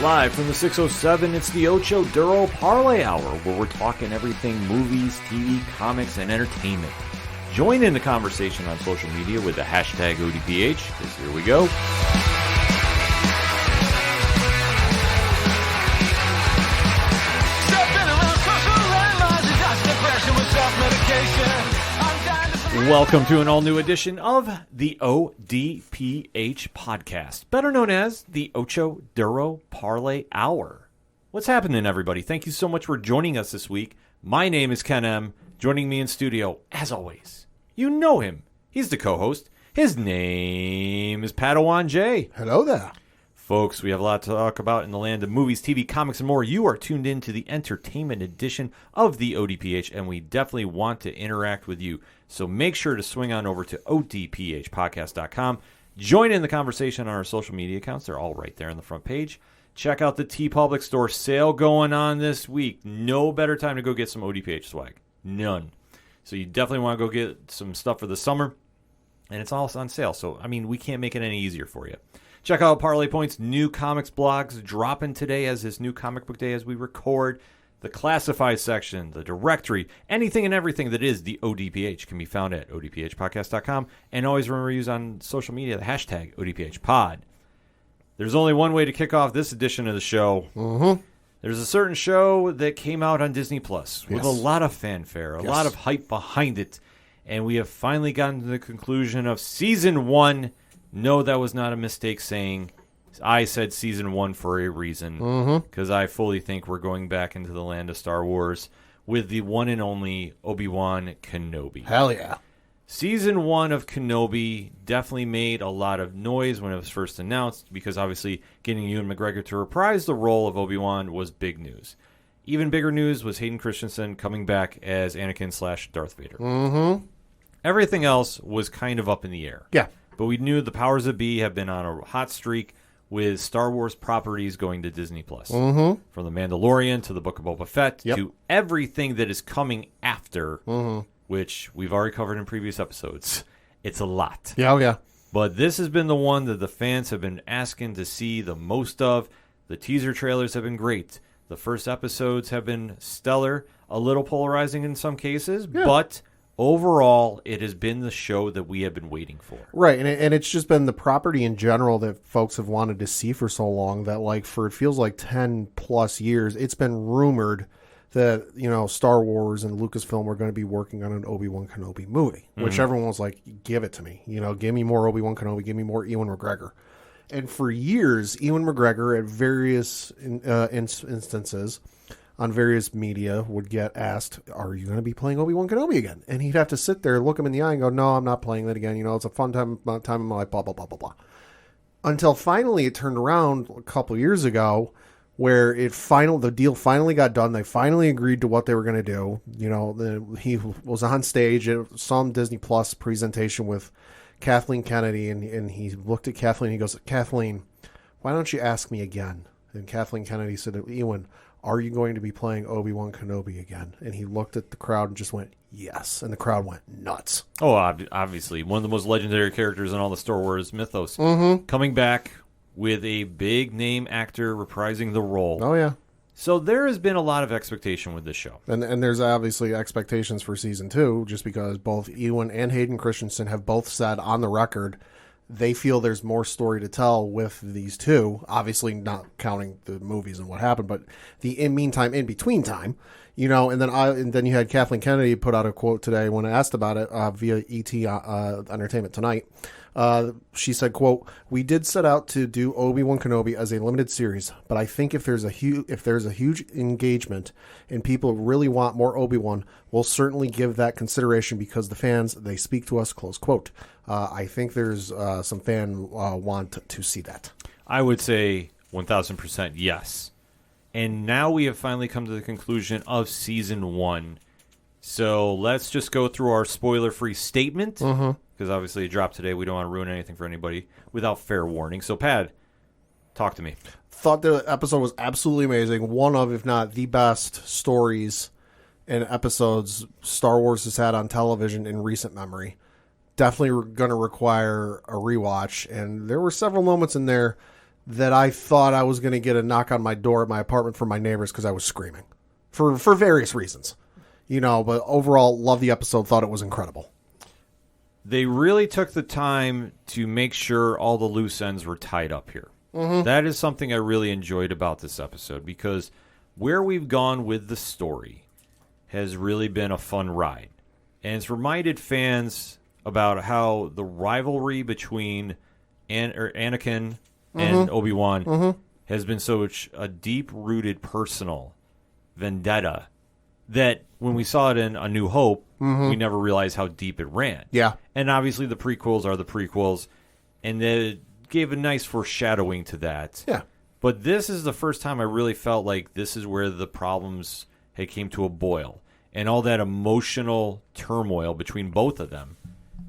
Live from the 607, it's the Ocho Duro Parlay Hour, where we're talking everything movies, TV, comics, and entertainment. Join in the conversation on social media with the hashtag ODPH, because here we go. Welcome to an all-new edition of the ODPH podcast, better known as the Ocho Duro Parlay Hour. What's happening, everybody? Thank you so much for joining us this week. My name is Ken M. Joining me in studio, as always, you know him. He's the co-host. His name is Padawan J. Hello there. Folks, we have a lot to talk about in the land of movies, TV, comics, and more. You are tuned in to the entertainment edition of the ODPH, and we definitely want to interact with you. So make sure to swing on over to odphpodcast.com. Join in the conversation on our social media accounts. They're all right there on the front page. Check out the TeePublic Store sale going on this week. No better time to go get some ODPH swag. None. So you definitely want to go get some stuff for the summer, and it's all on sale. So, I mean, we can't make it any easier for you. Check out Parlay Point's new comics blogs dropping today as his new comic book day as we record. The classified section, the directory, anything and everything that is the ODPH can be found at odphpodcast.com. And always remember to use on social media the hashtag ODPHpod. There's only one way to kick off this edition of the show. Mm-hmm. There's a certain show that came out on Disney Plus with a lot of fanfare, a lot of hype behind it. And we have finally gotten to the conclusion of Season 1. No, that was not a mistake saying I said Season 1 for a reason, because I fully think we're going back into the land of Star Wars with the one and only Obi-Wan Kenobi. Hell yeah. Season 1 of Kenobi definitely made a lot of noise when it was first announced, because obviously getting Ewan McGregor to reprise the role of Obi-Wan was big news. Even bigger news was Hayden Christensen coming back as Anakin/Darth Vader. Mm-hmm. Everything else was kind of up in the air. Yeah. But we knew the powers that be have been on a hot streak with Star Wars properties going to Disney+. Mm-hmm. From The Mandalorian to The Book of Boba Fett to everything that is coming after, which we've already covered in previous episodes. It's a lot. Yeah, oh yeah. But this has been the one that the fans have been asking to see the most of. The teaser trailers have been great. The first episodes have been stellar, a little polarizing in some cases, but overall, it has been the show that we have been waiting for. Right, and it's just been the property in general that folks have wanted to see for so long that, like, for it feels like 10 plus years, it's been rumored that, you know, Star Wars and Lucasfilm were going to be working on an Obi-Wan Kenobi movie, which everyone was like, give it to me. You know, give me more Obi-Wan Kenobi, give me more Ewan McGregor. And for years, Ewan McGregor at various instances on various media would get asked, are you going to be playing Obi-Wan Kenobi again? And he'd have to sit there, look him in the eye and go, no, I'm not playing that again. You know, it's a fun time in my life, blah, blah, blah, blah, blah. Until finally it turned around a couple years ago where the deal finally got done. They finally agreed to what they were going to do. You know, he was on stage at some Disney Plus presentation with Kathleen Kennedy, and he looked at Kathleen and he goes, Kathleen, why don't you ask me again? And Kathleen Kennedy said, Ewan, are you going to be playing Obi-Wan Kenobi again? And he looked at the crowd and just went, yes. And the crowd went nuts. Oh, obviously. One of the most legendary characters in all the Star Wars mythos. Coming back with a big name actor reprising the role. Oh, yeah. So there has been a lot of expectation with this show. And there's obviously expectations for Season 2, just because both Ewan and Hayden Christensen have both said on the record they feel there's more story to tell with these two, obviously not counting the movies and what happened, but the in between time, you know. And then you had Kathleen Kennedy put out a quote today when asked about it via ET Entertainment Tonight. She said, quote, "We did set out to do Obi-Wan Kenobi as a limited series, but I think if there's a huge engagement and people really want more Obi-Wan, we'll certainly give that consideration because the fans, they speak to us," close quote. I think there's some fan want to see that. I would say 1,000% yes. And now we have finally come to the conclusion of Season 1. So let's just go through our spoiler-free statement. Because obviously it dropped today. We don't want to ruin anything for anybody without fair warning. So, Pad, talk to me. Thought the episode was absolutely amazing. One of, if not the best stories and episodes Star Wars has had on television in recent memory. Definitely going to require a rewatch. And there were several moments in there that I thought I was going to get a knock on my door at my apartment from my neighbors because I was screaming for various reasons. But overall, love the episode, thought it was incredible. They really took the time to make sure all the loose ends were tied up here. Mm-hmm. That is something I really enjoyed about this episode, because where we've gone with the story has really been a fun ride. And it's reminded fans about how the rivalry between Anakin and Obi-Wan has been such a deep-rooted personal vendetta that when we saw it in A New Hope, we never realized how deep it ran. Yeah. And obviously the prequels are the prequels, and they gave a nice foreshadowing to that. Yeah. But this is the first time I really felt like this is where the problems had came to a boil. And all that emotional turmoil between both of them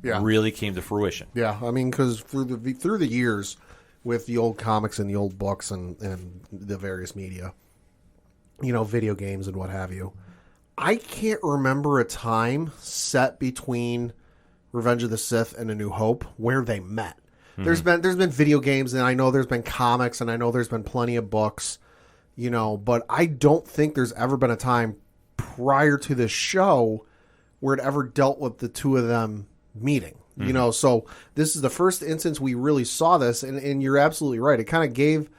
really came to fruition. Yeah, I mean, because through the years with the old comics and the old books and the various media, video games and what have you, I can't remember a time set between Revenge of the Sith and A New Hope where they met. There's been video games, and I know there's been comics, and I know there's been plenty of books, but I don't think there's ever been a time prior to this show where it ever dealt with the two of them meeting. So this is the first instance we really saw this, and you're absolutely right. It kind of gave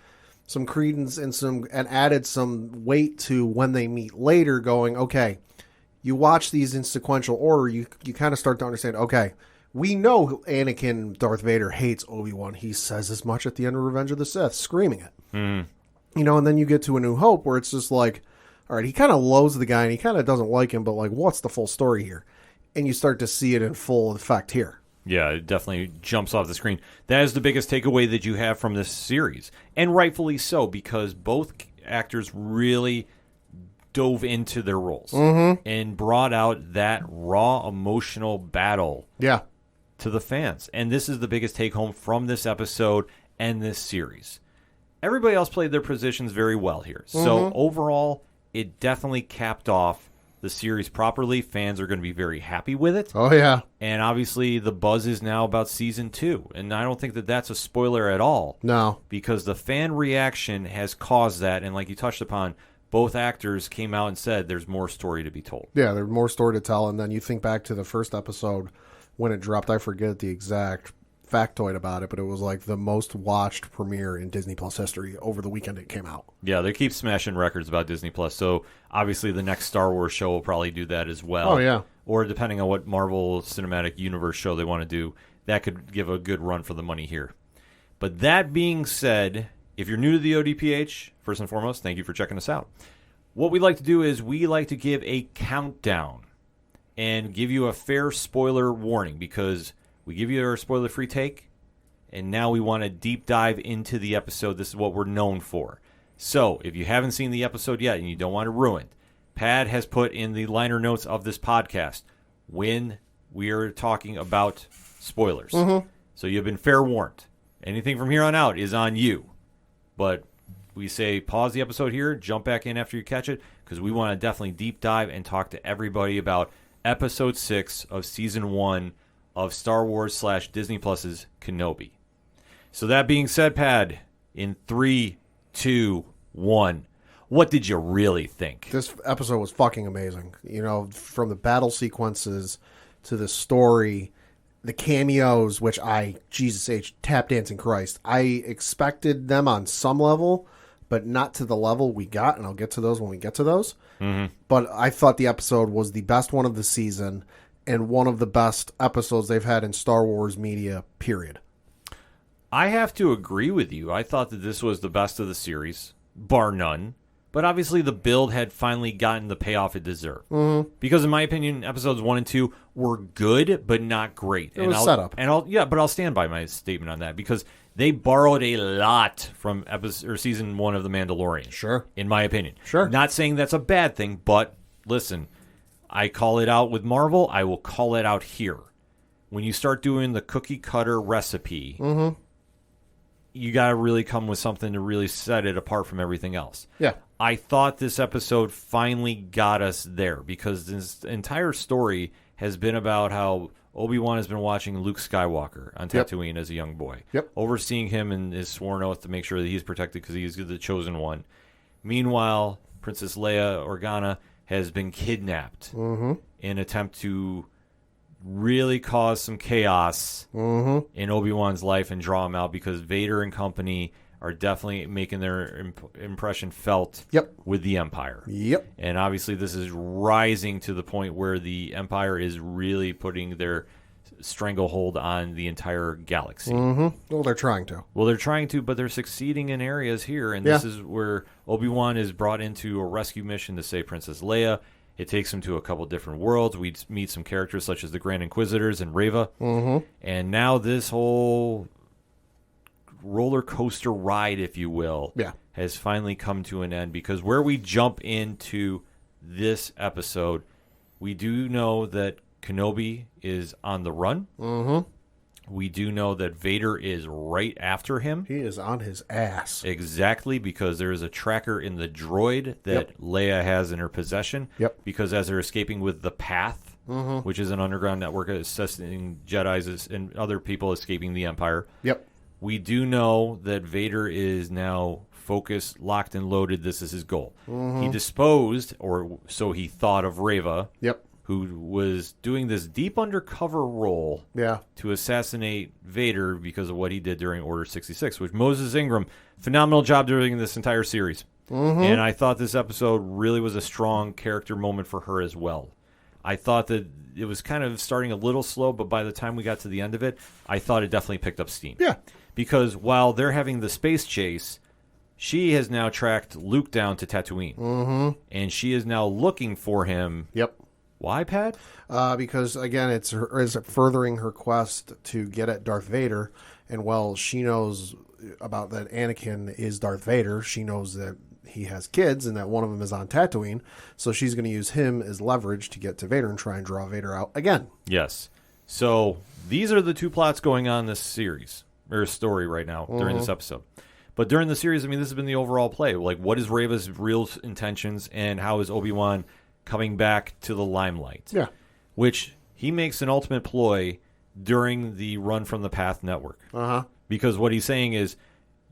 some credence and added some weight to when they meet later, going, okay, you watch these in sequential order, you kind of start to understand, okay, we know Anakin, Darth Vader, hates Obi-Wan. He says as much at the end of Revenge of the Sith, screaming it. And then you get to A New Hope where it's just like, all right, he kind of loathes the guy and he kind of doesn't like him, but like, what's the full story here? And you start to see it in full effect here. Yeah, it definitely jumps off the screen. That is the biggest takeaway that you have from this series. And rightfully so, because both actors really dove into their roles and brought out that raw emotional battle to the fans. And this is the biggest take-home from this episode and this series. Everybody else played their positions very well here. So overall, it definitely capped off the series properly. Fans are going to be very happy with it. Oh, yeah. And obviously the buzz is now about Season 2. And I don't think that that's a spoiler at all. No. Because the fan reaction has caused that. And like you touched upon, both actors came out and said there's more story to be told. Yeah, there's more story to tell. And then you think back to the first episode when it dropped. I forget the exact factoid about it, but it was like the most watched premiere in Disney Plus history over the weekend it came out. Yeah, they keep smashing records about Disney Plus, so obviously the next Star Wars show will probably do that as well. Oh, yeah. Or depending on what Marvel Cinematic Universe show they want to do, that could give a good run for the money here. But that being said, if you're new to the ODPH, first and foremost, thank you for checking us out. What we like to do is we like to give a countdown and give you a fair spoiler warning, because we give you our spoiler-free take, and now we want to deep dive into the episode. This is what we're known for. So, if you haven't seen the episode yet and you don't want to ruin it, Pad has put in the liner notes of this podcast when we are talking about spoilers. So you've been fair warned. Anything from here on out is on you. But we say pause the episode here, jump back in after you catch it, because we want to definitely deep dive and talk to everybody about Episode 6 of Season 1 of Star Wars / Disney Plus's Kenobi. So that being said, Pad, in 3, 2, 1, what did you really think? This episode was fucking amazing. From the battle sequences to the story, the cameos, which Jesus H, tap dancing Christ. I expected them on some level, but not to the level we got, and I'll get to those when we get to those. But I thought the episode was the best one of the season, and one of the best episodes they've had in Star Wars media, period. I have to agree with you. I thought that this was the best of the series, bar none. But obviously the build had finally gotten the payoff it deserved. Because in my opinion, episodes 1 and 2 were good, but not great. It was set up. But I'll stand by my statement on that, because they borrowed a lot from Season 1 of The Mandalorian. Sure. In my opinion. Sure. Not saying that's a bad thing, but listen, I call it out with Marvel. I will call it out here. When you start doing the cookie cutter recipe, you got to really come with something to really set it apart from everything else. Yeah. I thought this episode finally got us there, because this entire story has been about how Obi-Wan has been watching Luke Skywalker on Tatooine as a young boy. Yep. Overseeing him and his sworn oath to make sure that he's protected because he's the chosen one. Meanwhile, Princess Leia Organa has been kidnapped in an attempt to really cause some chaos in Obi-Wan's life and draw him out because Vader and company are definitely making their impression felt with the Empire. Yep. And obviously this is rising to the point where the Empire is really putting their stranglehold on the entire galaxy. Well, they're trying to. Well, they're trying to, but they're succeeding in areas here, and this is where Obi-Wan is brought into a rescue mission to save Princess Leia. It takes him to a couple different worlds. We meet some characters such as the Grand Inquisitors and Reva. And now this whole roller coaster ride, if you will, has finally come to an end because where we jump into this episode, we do know that Kenobi is on the run. We do know that Vader is right after him. He is on his ass. Exactly, because there is a tracker in the droid that Leia has in her possession. Because as they're escaping with the Path, which is an underground network assessing Jedis and other people escaping the Empire. We do know that Vader is now focused, locked, and loaded. This is his goal. He disposed, or so he thought, of Reva, who was doing this deep undercover role to assassinate Vader because of what he did during Order 66, which Moses Ingram, phenomenal job during this entire series. And I thought this episode really was a strong character moment for her as well. I thought that it was kind of starting a little slow, but by the time we got to the end of it, I thought it definitely picked up steam. Because while they're having the space chase, she has now tracked Luke down to Tatooine. And she is now looking for him. Why, Pat? Because, again, it's furthering her quest to get at Darth Vader. And while she knows about that Anakin is Darth Vader, she knows that he has kids and that one of them is on Tatooine. So she's going to use him as leverage to get to Vader and try and draw Vader out again. Yes. So these are the two plots going on in this series, or story right now during this episode. But during the series, I mean, this has been the overall play. Like, what is Reva's real intentions and how is Obi-Wan coming back to the limelight? Which he makes an ultimate ploy during the run from the Path Network. Because what he's saying is,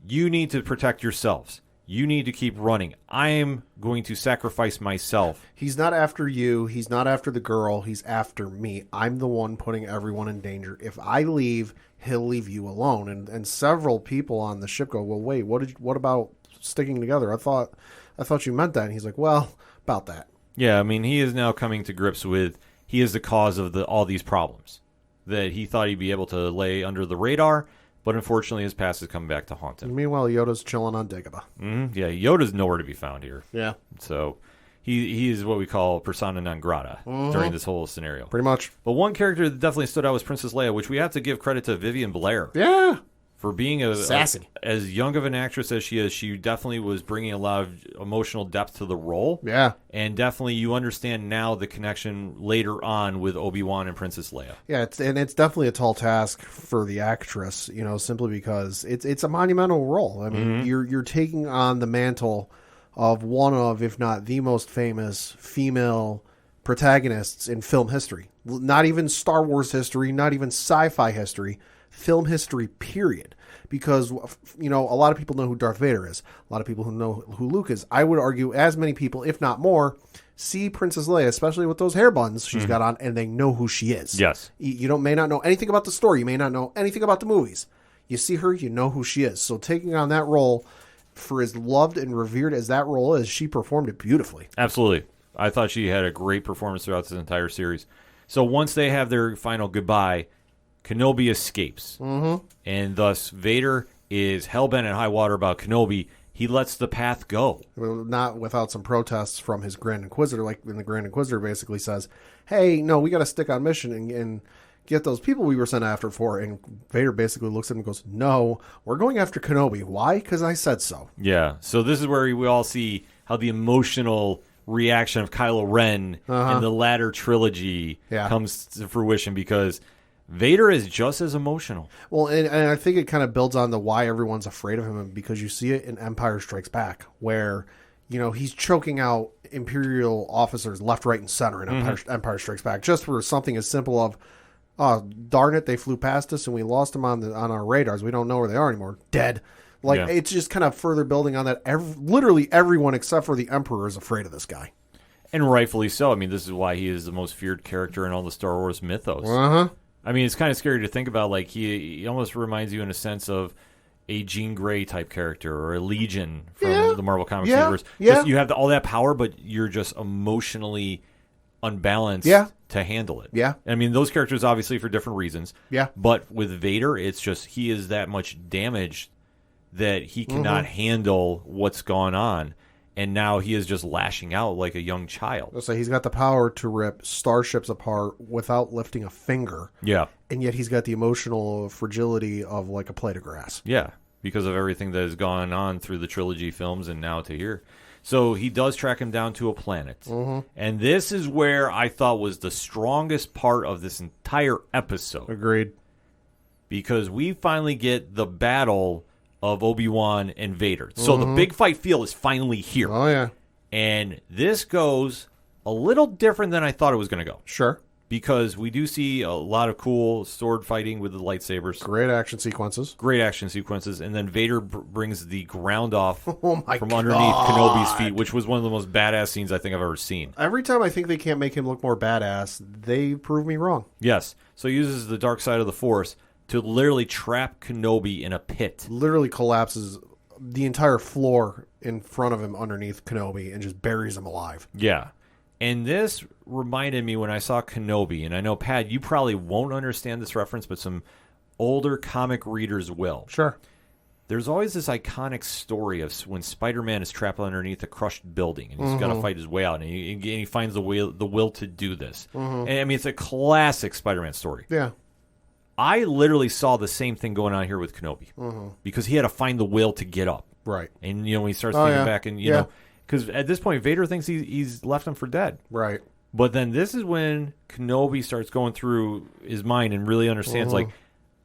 you need to protect yourselves. You need to keep running. I am going to sacrifice myself. He's not after you. He's not after the girl. He's after me. I'm the one putting everyone in danger. If I leave, he'll leave you alone. And several people on the ship go, well, wait, what about sticking together? I thought you meant that. And he's like, well, about that. Yeah, I mean, he is now coming to grips with he is the cause of all these problems that he thought he'd be able to lay under the radar. But unfortunately, his past is coming back to haunt him. Meanwhile, Yoda's chilling on Dagobah. Yeah, Yoda's nowhere to be found here. Yeah. So he is what we call persona non grata during this whole scenario. Pretty much. But one character that definitely stood out was Princess Leia, which we have to give credit to Vivian Blair. Yeah. For being sassy. As young of an actress as she is, she definitely was bringing a lot of emotional depth to the role. Yeah. And definitely you understand now the connection later on with Obi-Wan and Princess Leia. Yeah, it's definitely a tall task for the actress, simply because it's a monumental role. I mean, you're taking on the mantle of one of, if not the most famous female protagonists in film history. Not even Star Wars history, not even sci-fi history. Film history, period. Because, a lot of people know who Darth Vader is. A lot of people who know who Luke is. I would argue as many people, if not more, see Princess Leia, especially with those hair buns she's got on, and they know who she is. Yes. You may not know anything about the story. You may not know anything about the movies. You see her, you know who she is. So taking on that role, for as loved and revered as that role is, she performed it beautifully. Absolutely. I thought she had a great performance throughout this entire series. So once they have their final goodbye, Kenobi escapes, and thus Vader is hell-bent at high water about Kenobi. He lets the Path go. Well, not without some protests from his Grand Inquisitor. Like, when the Grand Inquisitor basically says, hey, no, we got to stick on mission and get those people we were sent after for. And Vader basically looks at him and goes, no, we're going after Kenobi. Why? Because I said so. Yeah, so this is where we all see how the emotional reaction of Kylo Ren in the latter trilogy comes to fruition, because Vader is just as emotional. Well, and I think it kind of builds on the why everyone's afraid of him, because you see it in Empire Strikes Back, where, he's choking out Imperial officers left, right, and center in Empire Strikes Back, just for something as simple of, Oh, darn it, they flew past us and we lost them on our radars. We don't know where they are anymore. Dead. Like, it's just kind of further building on that. Literally everyone except for the Emperor is afraid of this guy. And rightfully so. I mean, this is why he is the most feared character in all the Star Wars mythos. Uh-huh. I mean, it's kind of scary to think about. Like, he almost reminds you in a sense of a Jean Grey type character or a Legion from the Marvel Comics universe. Yeah. Just, you have all that power, but you're just emotionally unbalanced to handle it. Yeah. I mean, those characters obviously for different reasons. Yeah. But with Vader, it's just he is that much damaged that he cannot handle what's gone on. And now he is just lashing out like a young child. So he's got the power to rip starships apart without lifting a finger. Yeah. And yet he's got the emotional fragility of like a blade of grass. Yeah, because of everything that has gone on through the trilogy films and now to here. So he does track him down to a planet. And this is where I thought was the strongest part of this entire episode. Agreed. Because we finally get the battle of Obi-Wan and Vader. So the big fight feel is finally here. Oh, yeah. And this goes a little different than I thought it was going to go. Sure. Because we do see a lot of cool sword fighting with the lightsabers. Great action sequences. Great action sequences. And then Vader brings the ground off from God. underneath Kenobi's feet, which was one of the most badass scenes I think I've ever seen. Every time I think they can't make him look more badass, they prove me wrong. Yes. So he uses the dark side of the Force to literally trap Kenobi in a pit. Literally collapses the entire floor in front of him underneath Kenobi and just buries him alive. Yeah. And this reminded me when I saw Kenobi, and I know, Pat, you probably won't understand this reference, but some older comic readers will. Sure. There's always this iconic story of when Spider-Man is trapped underneath a crushed building, and he's got to fight his way out, and he finds the will to do this. And I mean, it's a classic Spider-Man story. Yeah. I literally saw the same thing going on here with Kenobi, because he had to find the will to get up. Right. And, when he starts thinking back, and, you know, because at this point, Vader thinks he's left him for dead. Right. But then this is when Kenobi starts going through his mind and really understands, like,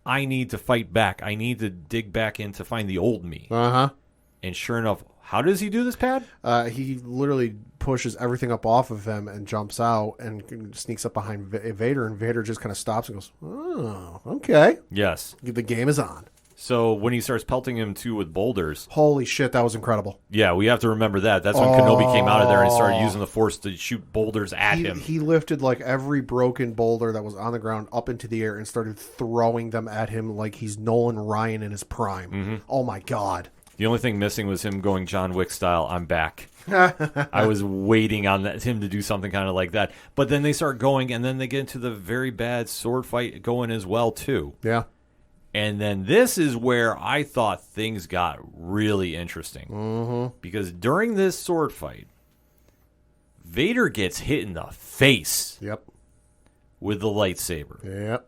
I need to fight back. I need to dig back in to find the old me. And sure enough, how does he do this, Pat? He literally pushes everything up off of him and jumps out and sneaks up behind Vader, and Vader just kind of stops and goes, oh, okay. Yes. The game is on. So when he starts pelting him, too, with boulders. Holy shit, that was incredible. Yeah, we have to remember that. That's when Kenobi came out of there and started using the Force to shoot boulders at him. He lifted like every broken boulder that was on the ground up into the air and started throwing them at him like he's Nolan Ryan in his prime. Oh, my God. The only thing missing was him going John Wick style, I'm back. I was waiting on him to do something kind of like that. But then they start going, and then they get into the very bad sword fight going as well, too. Yeah. And then this is where I thought things got really interesting. Because during this sword fight, Vader gets hit in the face with the lightsaber. Yep.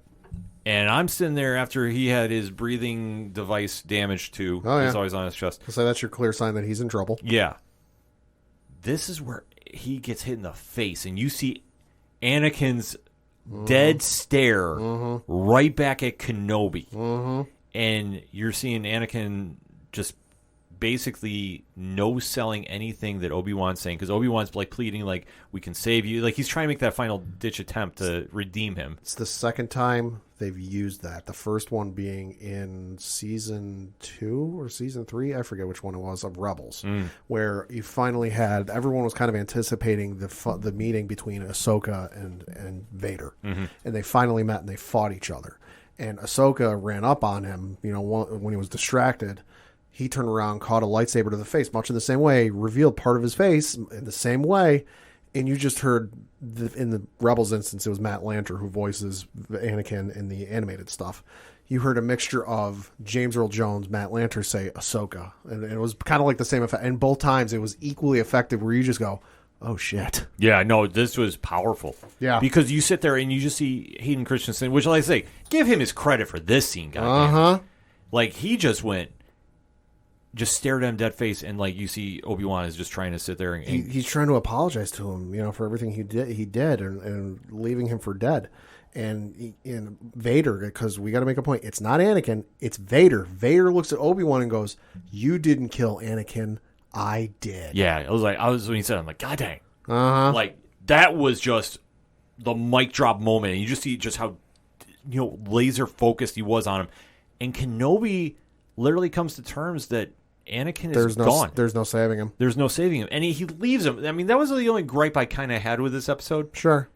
And I'm sitting there after he had his breathing device damaged too. It's always on his chest. So that's your clear sign that he's in trouble. Yeah. This is where he gets hit in the face, and you see Anakin's dead stare right back at Kenobi. And you're seeing Anakin just basically no-selling anything that Obi-Wan's saying, because Obi-Wan's like pleading, like, we can save you. Like, he's trying to make that final ditch attempt to redeem him. It's the second time they've used that. The first one being in season 2 or season 3, I forget which one it was, of Rebels, where you finally had, everyone was kind of anticipating the meeting between Ahsoka and Vader. And they finally met and they fought each other. And Ahsoka ran up on him, when he was distracted. He turned around, caught a lightsaber to the face, much in the same way, revealed part of his face in the same way. And you just heard, in the Rebels instance, it was Matt Lanter who voices Anakin in the animated stuff. You heard a mixture of James Earl Jones, Matt Lanter say Ahsoka. And it was kind of like the same effect. And both times it was equally effective, where you just go, oh, shit. Yeah, no, this was powerful. Yeah. Because you sit there and you just see Hayden Christensen, which, like I say, give him his credit for this scene, goddamn. Like, he just stared at him dead face, and like you see Obi-Wan is just trying to sit there and he's trying to apologize to him, for everything he did and leaving him for dead. And Vader, because we got to make a point, it's not Anakin, it's Vader. Vader looks at Obi-Wan and goes, "You didn't kill Anakin, I did." Yeah, when he said, I'm like, God dang. Like, that was just the mic drop moment, and you just see just how laser focused he was on him. And Kenobi literally comes to terms that Anakin is gone. There's no saving him. There's no saving him. And he leaves him. I mean, that was the only gripe I kind of had with this episode. Sure.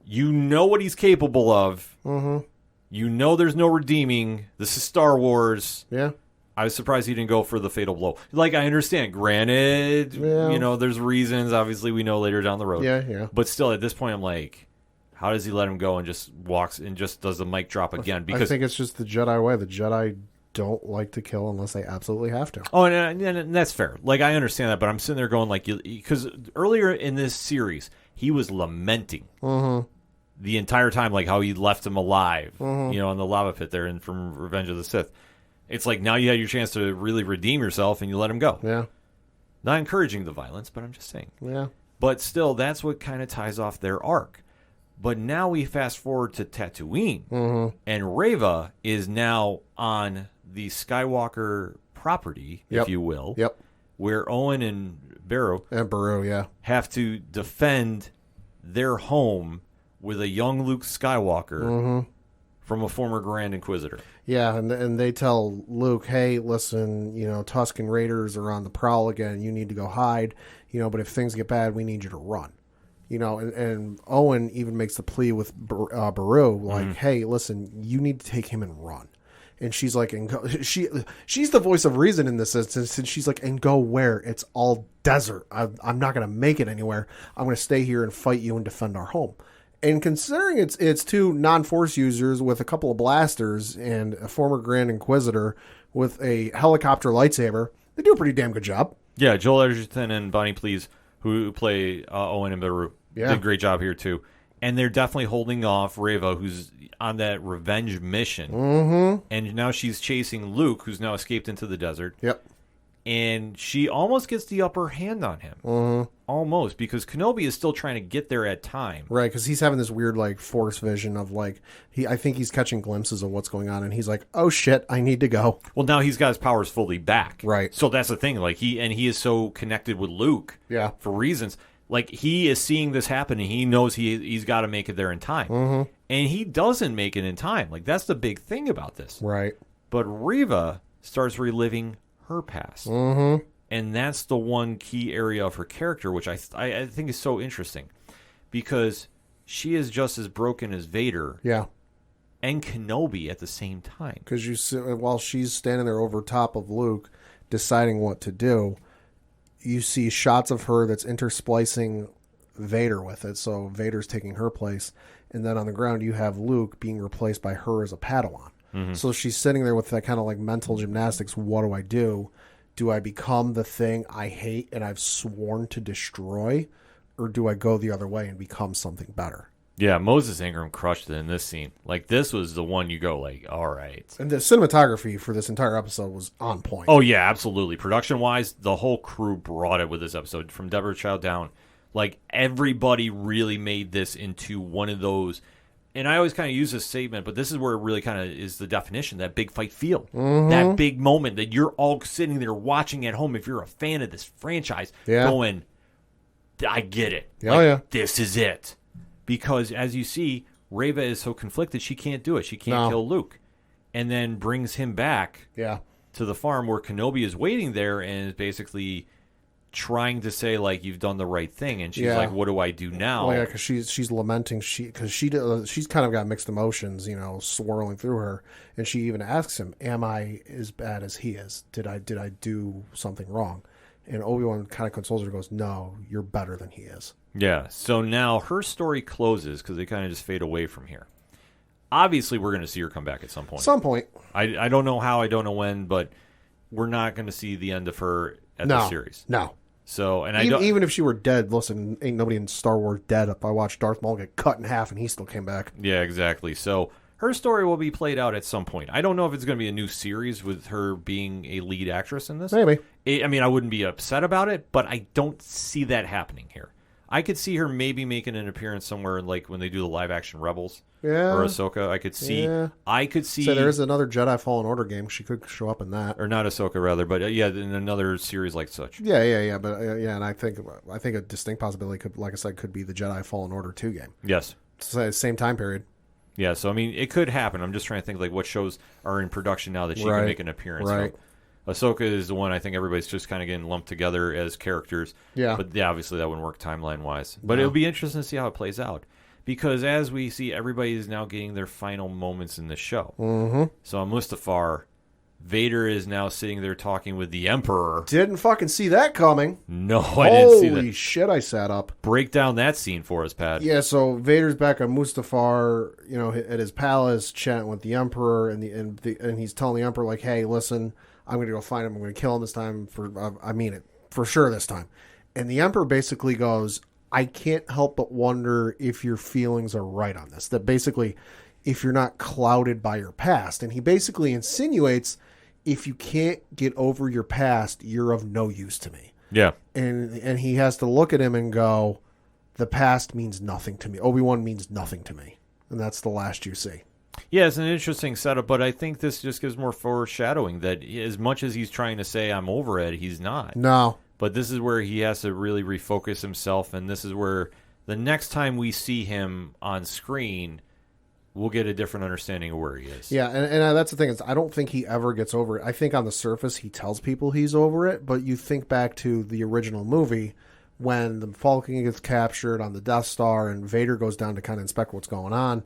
You know what he's capable of. Mm-hmm. You know there's no redeeming. This is Star Wars. Yeah. I was surprised he didn't go for the fatal blow. Like, I understand. Granted, there's reasons. Obviously, we know later down the road. Yeah. But still, at this point, I'm like, how does he let him go and just walks and just does the mic drop again? Because I think it's just the Jedi way. The Jedi don't like to kill unless they absolutely have to. Oh, and that's fair. Like, I understand that, but I'm sitting there going, like, because earlier in this series, he was lamenting the entire time, like, how he left him alive, in the lava pit there and from Revenge of the Sith. It's like, now you had your chance to really redeem yourself and you let him go. Yeah. Not encouraging the violence, but I'm just saying. Yeah. But still, that's what kind of ties off their arc. But now we fast forward to Tatooine, and Reva is now on the Skywalker property, if you will. Yep. Where Owen and Beru have to defend their home with a young Luke Skywalker from a former Grand Inquisitor. Yeah, and they tell Luke, hey, listen, Tusken Raiders are on the prowl again. You need to go hide. But if things get bad, we need you to run. And Owen even makes the plea with Beru, like, hey, listen, you need to take him and run. And she's like, she's the voice of reason in this instance. And she's like, and go where? It's all desert. I'm not going to make it anywhere. I'm going to stay here and fight you and defend our home. And considering it's two non-Force users with a couple of blasters and a former Grand Inquisitor with a helicopter lightsaber, they do a pretty damn good job. Yeah, Joel Edgerton and Bonnie Please, who play Owen and Beru, did a great job here too. And they're definitely holding off Reva, who's on that revenge mission. And now she's chasing Luke, who's now escaped into the desert. Yep. And she almost gets the upper hand on him. Almost, because Kenobi is still trying to get there at time. Right, because he's having this weird, Force vision of, I think he's catching glimpses of what's going on, and he's like, oh, shit, I need to go. Well, now he's got his powers fully back. Right. So that's the thing. He is so connected with Luke for reasons. He is seeing this happen, and he knows he's got to make it there in time. And he doesn't make it in time. That's the big thing about this. Right. But Reva starts reliving her past. And that's the one key area of her character, which I think is so interesting. Because she is just as broken as Vader and Kenobi at the same time. Because while she's standing there over top of Luke, deciding what to do, you see shots of her that's intersplicing Vader with it. So Vader's taking her place. And then on the ground, you have Luke being replaced by her as a Padawan. So she's sitting there with that kind of mental gymnastics. What do I do? Do I become the thing I hate and I've sworn to destroy? Or do I go the other way and become something better? Yeah, Moses Ingram crushed it in this scene. This was the one you go all right. And the cinematography for this entire episode was on point. Oh, yeah, absolutely. Production-wise, the whole crew brought it with this episode. From Deborah Chow down, everybody really made this into one of those. And I always kind of use this statement, but this is where it really kind of is the definition, that big fight feel. That big moment that you're all sitting there watching at home if you're a fan of this franchise going, I get it. This is it. Because as you see, Reva is so conflicted, she can't do it. She can't kill Luke. And then brings him back to the farm where Kenobi is waiting there and is basically trying to say you've done the right thing, and she's like, what do I do now? Well, because she's lamenting, because she's kind of got mixed emotions swirling through her, and she even asks him, am I as bad as he is? Did I do something wrong? And Obi-Wan kind of consoles her and goes, no, you're better than he is. Yeah, so now her story closes because they kind of just fade away from here. Obviously, we're going to see her come back at some point. I don't know how, I don't know when, but we're not going to see the end of her at the series. No. So, and even if she were dead, listen, ain't nobody in Star Wars dead. If I watched Darth Maul get cut in half and he still came back. Yeah, exactly. So her story will be played out at some point. I don't know if it's going to be a new series with her being a lead actress in this. Maybe. I wouldn't be upset about it, but I don't see that happening here. I could see her maybe making an appearance somewhere when they do the live action Rebels or Ahsoka. I could see. So there is another Jedi Fallen Order game. She could show up in that, or not Ahsoka rather, but in another series like such. Yeah. But and I think a distinct possibility could be the Jedi Fallen Order 2 game. Yes, Same time period. Yeah, so I mean, it could happen. I'm just trying to think like what shows are in production now that she can make an appearance. Right. Ahsoka is the one I think everybody's just kind of getting lumped together as characters. Yeah. But yeah, obviously that wouldn't work timeline-wise. But it'll be interesting to see how it plays out. Because as we see, everybody is now getting their final moments in the show. Mm-hmm. So on Mustafar, Vader is now sitting there talking with the Emperor. Didn't fucking see that coming. No, I didn't see that. Holy shit, I sat up. Break down that scene for us, Pat. Yeah, so Vader's back on Mustafar, at his palace, chatting with the Emperor, and he's telling the Emperor, like, hey, listen, I'm going to go find him. I'm going to kill him this time. I mean it. For sure this time. And the Emperor basically goes, I can't help but wonder if your feelings are right on this. That basically, if you're not clouded by your past. And he basically insinuates, if you can't get over your past, you're of no use to me. Yeah. And he has to look at him and go, the past means nothing to me. Obi-Wan means nothing to me. And that's the last you see. Yeah, it's an interesting setup, but I think this just gives more foreshadowing that as much as he's trying to say I'm over it, he's not. No. But this is where he has to really refocus himself, and this is where the next time we see him on screen, we'll get a different understanding of where he is. Yeah, and that's the thing is I don't think he ever gets over it. I think on the surface he tells people he's over it, but you think back to the original movie when the Falcon gets captured on the Death Star and Vader goes down to kind of inspect what's going on,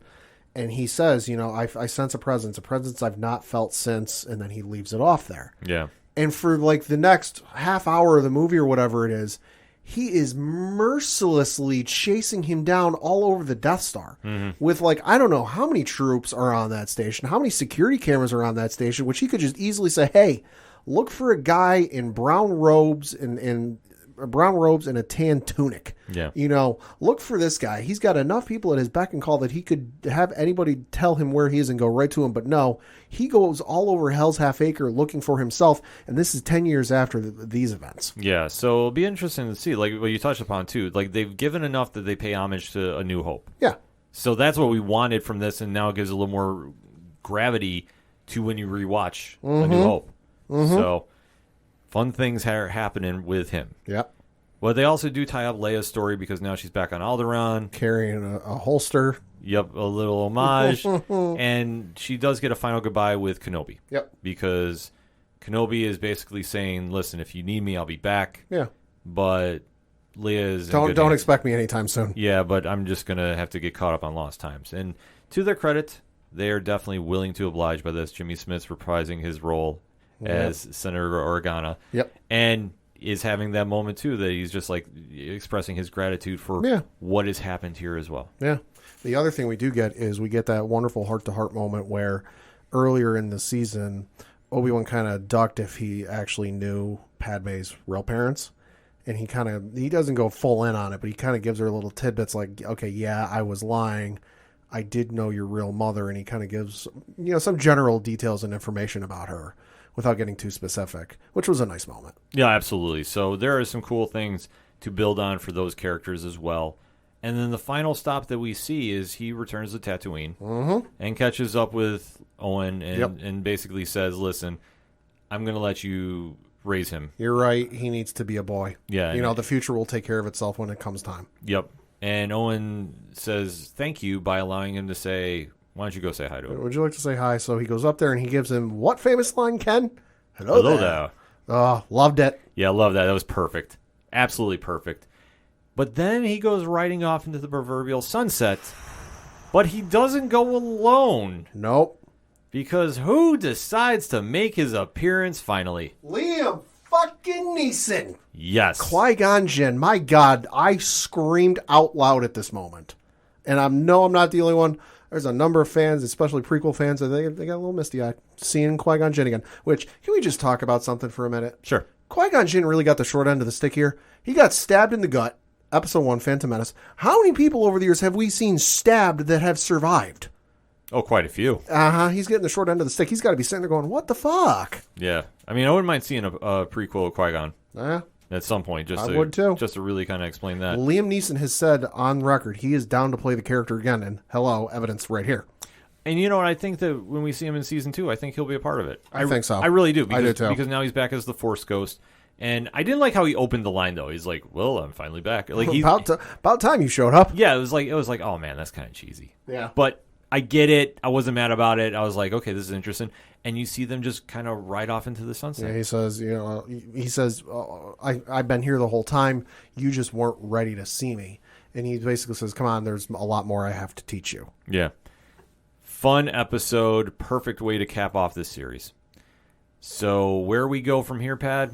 and he says, I sense a presence I've not felt since, and then he leaves it off there. Yeah. And for like the next half hour of the movie or whatever it is, he is mercilessly chasing him down all over the Death Star with like, I don't know how many troops are on that station, how many security cameras are on that station, which he could just easily say, hey, look for a guy in brown robes and a tan tunic. Yeah. Look for this guy. He's got enough people at his beck and call that he could have anybody tell him where he is and go right to him. But no, he goes all over Hell's Half Acre looking for himself. And this is 10 years after these events. Yeah. So it'll be interesting to see, like what you touched upon too. Like they've given enough that they pay homage to A New Hope. Yeah. So that's what we wanted from this. And now it gives a little more gravity to when you rewatch A New Hope. So fun things are happening with him. Yep. Well, they also do tie up Leia's story because now she's back on Alderaan. Carrying a holster. Yep, a little homage. And she does get a final goodbye with Kenobi. Yep. Because Kenobi is basically saying, listen, if you need me, I'll be back. Yeah. But Leia is... Don't expect me anytime soon. Yeah, but I'm just going to have to get caught up on lost times. And to their credit, they are definitely willing to oblige by this. Jimmy Smith's reprising his role as Senator Organa. Yep. And is having that moment, too, that he's just, like, expressing his gratitude for what has happened here as well. Yeah. The other thing we do get is we get that wonderful heart-to-heart moment where earlier in the season, Obi-Wan kind of ducked if he actually knew Padme's real parents. And he doesn't go full in on it, but he kind of gives her little tidbits like, okay, yeah, I was lying. I did know your real mother. And he kind of gives, some general details and information about her without getting too specific, which was a nice moment. Yeah, absolutely. So there are some cool things to build on for those characters as well. And then the final stop that we see is he returns to Tatooine and catches up with Owen and basically says, listen, I'm going to let you raise him. You're right. He needs to be a boy. Yeah. The future will take care of itself when it comes time. Yep. And Owen says thank you by allowing him to say, why don't you go say hi to him? Would you like to say hi? So he goes up there and he gives him what famous line, Ken? Hello there. Oh, loved it. Yeah, love that. That was perfect. Absolutely perfect. But then he goes riding off into the proverbial sunset. But he doesn't go alone. Nope. Because who decides to make his appearance finally? Liam fucking Neeson. Yes. Qui-Gon Jinn. My God, I screamed out loud at this moment. And I'm not the only one. There's a number of fans, especially prequel fans, and they got a little misty-eyed seeing Qui-Gon Jinn again. Which, can we just talk about something for a minute? Sure. Qui-Gon Jinn really got the short end of the stick here. He got stabbed in the gut. Episode 1, Phantom Menace. How many people over the years have we seen stabbed that have survived? Oh, quite a few. He's getting the short end of the stick. He's got to be sitting there going, what the fuck? Yeah. I mean, I wouldn't mind seeing a prequel of Qui-Gon. At some point. I would too. Just to really kind of explain that. Liam Neeson has said on record he is down to play the character again. And hello, evidence right here. And you know what? I think that when we see him in season 2, I think he'll be a part of it. I think so. I really do. Because, I do too. Because now he's back as the Force Ghost. And I didn't like how he opened the line, though. He's like, well, I'm finally back. Like about time you showed up. Yeah, it was like, oh, man, that's kind of cheesy. Yeah. But I get it. I wasn't mad about it. I was like, okay, this is interesting. And you see them just kind of ride off into the sunset. Yeah, he says, I've been here the whole time. You just weren't ready to see me. And he basically says, come on, there's a lot more I have to teach you. Yeah. Fun episode. Perfect way to cap off this series. So where we go from here, Pad?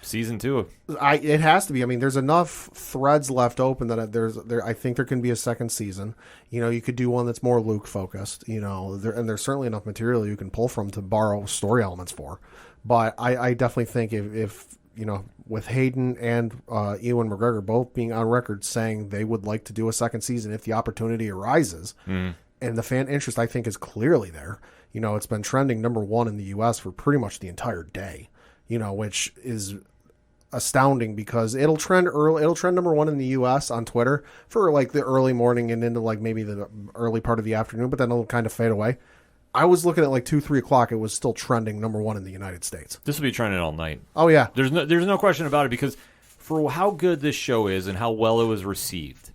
Season 2. It has to be. I mean, there's enough threads left open that I think there can be a second season. You could do one that's more Luke focused. And there's certainly enough material you can pull from to borrow story elements for. But I definitely think if with Hayden and Ewan McGregor both being on record saying they would like to do a second season if the opportunity arises, and the fan interest I think is clearly there. It's been trending number 1 in the U.S. for pretty much the entire day. Which is astounding because it'll trend early. It'll trend number 1 in the U.S. on Twitter for like the early morning and into like maybe the early part of the afternoon, but then it'll kind of fade away. I was looking at like 2-3 o'clock. It was still trending number 1 in the United States. This will be trending all night. Oh yeah, there's no question about it because for how good this show is and how well it was received,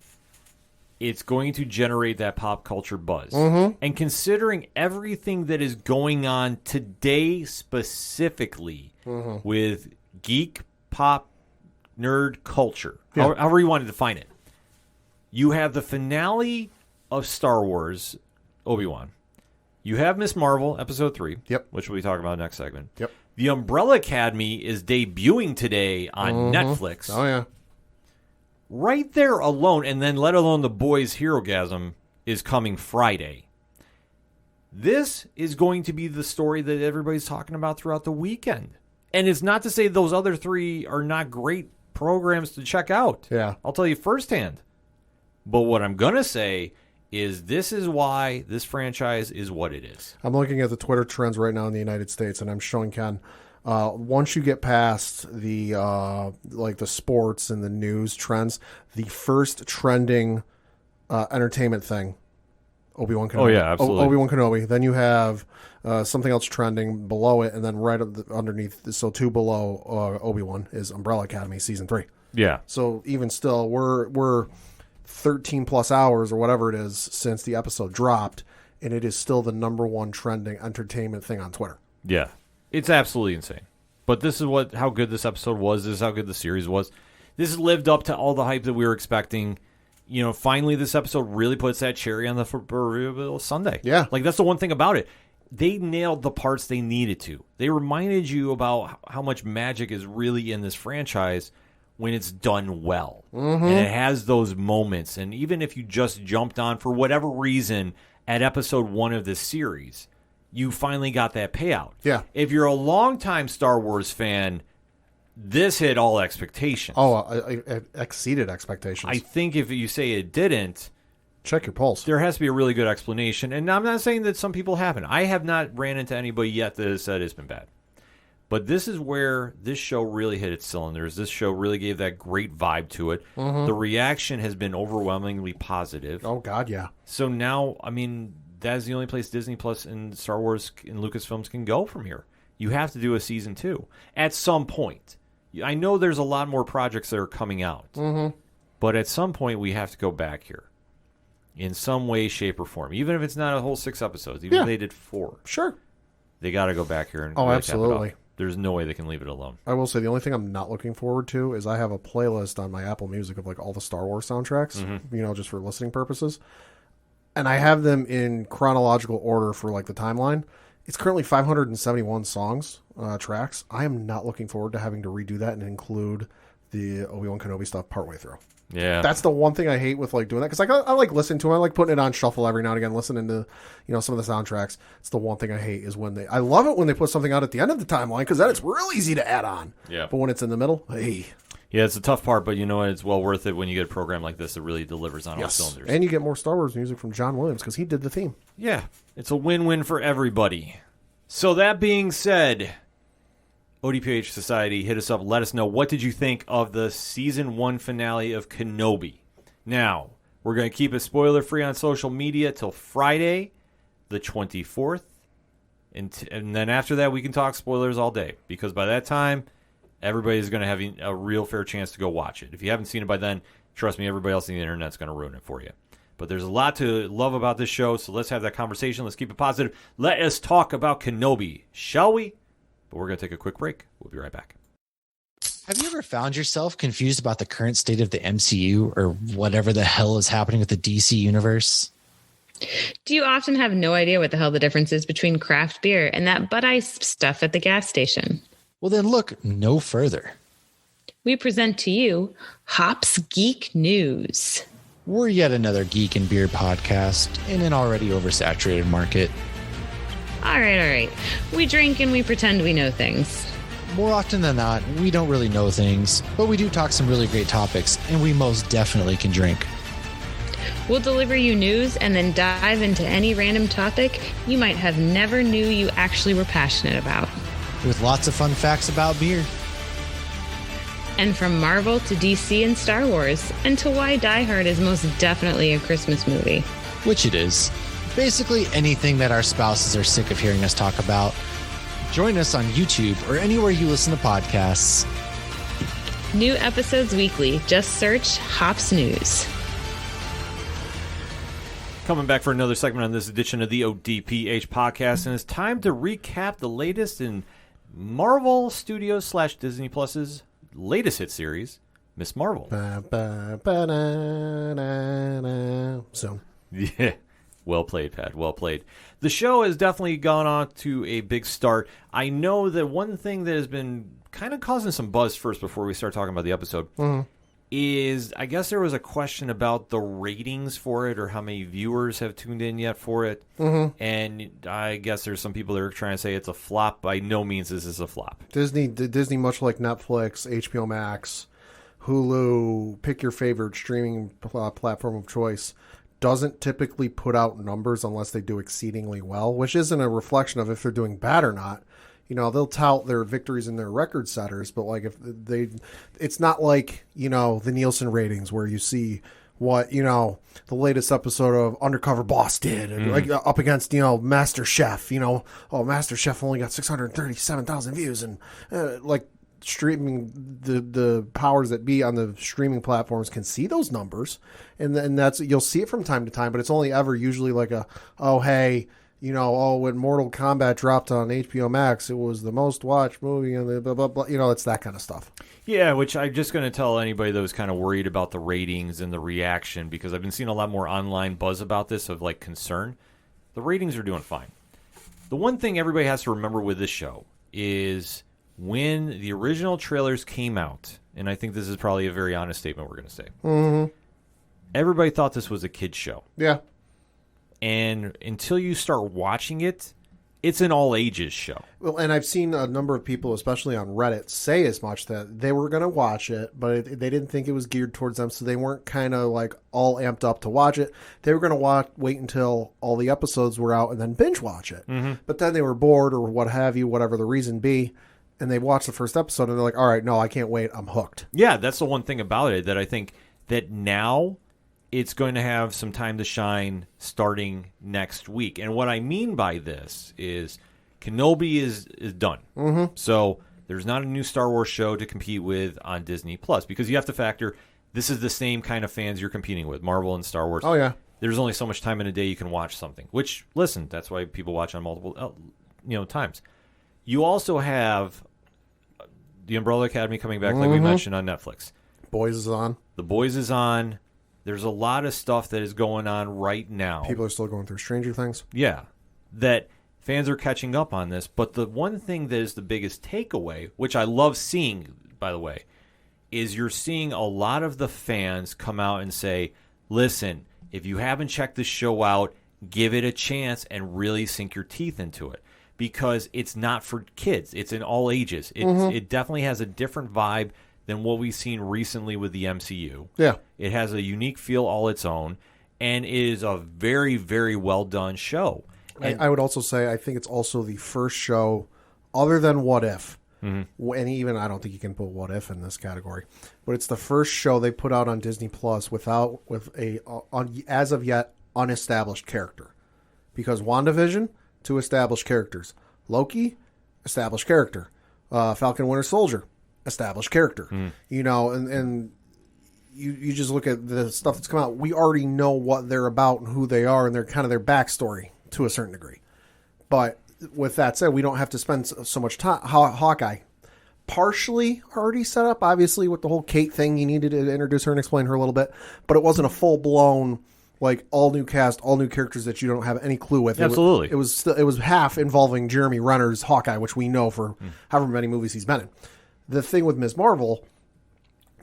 it's going to generate that pop culture buzz. Mm-hmm. And considering everything that is going on today specifically with geek, pop, nerd culture, however you want to define it, you have the finale of Star Wars, Obi-Wan. You have Ms.Marvel, Episode 3, which we'll be talking about next segment. Yep. The Umbrella Academy is debuting today on Netflix. Oh, yeah. Right there alone, and then let alone The Boys Herogasm is coming Friday. This is going to be the story that everybody's talking about throughout the weekend. And it's not to say those other 3 are not great programs to check out. Yeah. I'll tell you firsthand. But what I'm going to say is this is why this franchise is what it is. I'm looking at the Twitter trends right now in the United States, and I'm showing Ken, once you get past the the sports and the news trends, the first trending entertainment thing, Obi-Wan Kenobi. Oh, yeah, absolutely. Obi-Wan Kenobi. Then you have something else trending below it, and then right underneath, so 2 below Obi-Wan is Umbrella Academy Season 3. Yeah. So even still, we're 13 plus hours or whatever it is since the episode dropped, and it is still the number 1 trending entertainment thing on Twitter. Yeah. It's absolutely insane. But this is how good this episode was. This is how good the series was. This has lived up to all the hype that we were expecting. Finally this episode really puts that cherry on the proverbial sundae. Yeah. Like, that's the one thing about it. They nailed the parts they needed to. They reminded you about how much magic is really in this franchise when it's done well. And it has those moments. And even if you just jumped on for whatever reason at episode 1 of this series, you finally got that payout. Yeah. If you're a longtime Star Wars fan, this hit all expectations. Oh, it exceeded expectations. I think if you say it didn't, check your pulse. There has to be a really good explanation. And I'm not saying that some people haven't. I have not ran into anybody yet that has said it's been bad. But this is where this show really hit its cylinders. This show really gave that great vibe to it. The reaction has been overwhelmingly positive. Oh, God, yeah. So now, I mean, that is the only place Disney Plus and Star Wars and Lucasfilms can go from here. You have to do a season 2 at some point. I know there's a lot more projects that are coming out. But at some point, we have to go back here in some way, shape, or form. Even if it's not a whole 6 episodes. Even if they did 4. Sure. They got to go back here and really absolutely. There's no way they can leave it alone. I will say the only thing I'm not looking forward to is I have a playlist on my Apple Music of like all the Star Wars soundtracks, just for listening purposes. And I have them in chronological order for like the timeline. It's currently 571 songs, tracks. I am not looking forward to having to redo that and include the Obi-Wan Kenobi stuff partway through. Yeah. That's the one thing I hate with like doing that. Cause like I like listening to it. I like putting it on shuffle every now and again, listening to, some of the soundtracks. It's the one thing I hate is when I love it when they put something out at the end of the timeline. Cause then it's real easy to add on. Yeah. But when it's in the middle, hey. Yeah, it's a tough part, but you know what? It's well worth it when you get a program like this that really delivers on all cylinders. And you get more Star Wars music from John Williams because he did the theme. Yeah. It's a win-win for everybody. So that being said, ODPH Society, hit us up. Let us know, what did you think of the Season 1 finale of Kenobi? Now, we're going to keep it spoiler-free on social media till Friday, the 24th. And then after that, we can talk spoilers all day. Because by that time, everybody's going to have a real fair chance to go watch it. If you haven't seen it by then, trust me, everybody else on the internet's going to ruin it for you. But there's a lot to love about this show, so let's have that conversation. Let's keep it positive. Let us talk about Kenobi, shall we? But we're going to take a quick break. We'll be right back. Have you ever found yourself confused about the current state of the MCU or whatever the hell is happening with the DC universe? Do you often have no idea what the hell the difference is between craft beer and that Bud Ice stuff at the gas station? Well, then look no further. We present to you Hops Geek News. We're yet another geek and beer podcast in an already oversaturated market. All right. We drink and we pretend we know things. More often than not, we don't really know things, but we do talk some really great topics, and we most definitely can drink. We'll deliver you news and then dive into any random topic you might have never knew you actually were passionate about. With lots of fun facts about beer. And from Marvel to DC and Star Wars, and to why Die Hard is most definitely a Christmas movie. Which it is. Basically anything that our spouses are sick of hearing us talk about. Join us on YouTube or anywhere you listen to podcasts. New episodes weekly. Just search Hops News. Coming back for another segment on this edition of the ODPH podcast, and it's time to recap the latest in Marvel Studios / Disney Plus's latest hit series, Ms.Marvel. So, yeah, well played, Pat. Well played. The show has definitely gone on to a big start. I know that one thing that has been kind of causing some buzz first before we start talking about the episode is, I guess there was a question about the ratings for it or how many viewers have tuned in yet for it. And I guess there's some people that are trying to say it's a flop. By no means is this a flop. Disney, much like Netflix, HBO Max, Hulu, pick your favorite streaming platform of choice, doesn't typically put out numbers unless they do exceedingly well, which isn't a reflection of if they're doing bad or not. You know, they'll tout their victories and their record setters, but like if they, it's not like, you know, the Nielsen ratings where you see what, you know, the latest episode of Undercover Boss did and like up against, you know, Master Chef, you know, Master Chef only got 637,000 views and like streaming, the powers that be on the streaming platforms can see those numbers. And then that's, you'll see it from time to time, but it's only ever usually like a, oh, hey, you know, when Mortal Kombat dropped on HBO Max, it was the most watched movie and the blah, blah, blah. You know, it's that kind of stuff. Yeah, which I'm just going to tell anybody that was kind of worried about the ratings and the reaction, because I've been seeing a lot more online buzz about this of like concern. The ratings are doing fine. The one thing everybody has to remember with this show is when the original trailers came out, and I think this is probably a very honest statement we're going to say, everybody thought this was a kid's show. Yeah. And until you start watching it, it's an all-ages show. Well, and I've seen a number of people, especially on Reddit, say as much that they were going to watch it, but they didn't think it was geared towards them, so they weren't kind of like all amped up to watch it. They were going to wait until all the episodes were out and then binge watch it. But then they were bored or what have you, whatever the reason be, and they watched the first episode and they're like, all right, no, I can't wait. I'm hooked. Yeah, that's the one thing about it that I think that now it's going to have some time to shine starting next week. And what I mean by this is Kenobi is done. So there's not a new Star Wars show to compete with on Disney Plus, because you have to factor this is the same kind of fans you're competing with, Marvel and Star Wars. Oh, yeah. There's only so much time in a day you can watch something, which, listen, that's why people watch on multiple times. You also have the Umbrella Academy coming back, like we mentioned, on Netflix. Boys is on. The Boys is on. There's a lot of stuff that is going on right now. People are still going through Stranger Things. Yeah, that fans are catching up on this. But the one thing that is the biggest takeaway, which I love seeing, by the way, is you're seeing a lot of the fans come out and say, listen, if you haven't checked this show out, give it a chance and really sink your teeth into it. Because it's not for kids. It's in all ages. It definitely has a different vibe than what we've seen recently with the MCU. Yeah. It has a unique feel all its own, and it is a very, very well-done show. And I would also say I think it's also the first show, other than What If, and even I don't think you can put What If in this category, but it's the first show they put out on Disney Plus with a as of yet unestablished character. Because WandaVision, 2 established characters. Loki, established character. Falcon Winter Soldier, established character. You know, and you just look at the stuff that's come out. We already know what they're about and who they are, and they're kind of their backstory to a certain degree. But with that said, we don't have to spend so much time. Hawkeye, partially already set up, obviously, with the whole Kate thing. You needed to introduce her and explain her a little bit, but it wasn't a full blown like all new cast, all new characters that you don't have any clue with. Absolutely, it was half involving Jeremy Renner's Hawkeye, which we know for however many movies he's been in. The thing with Ms. Marvel.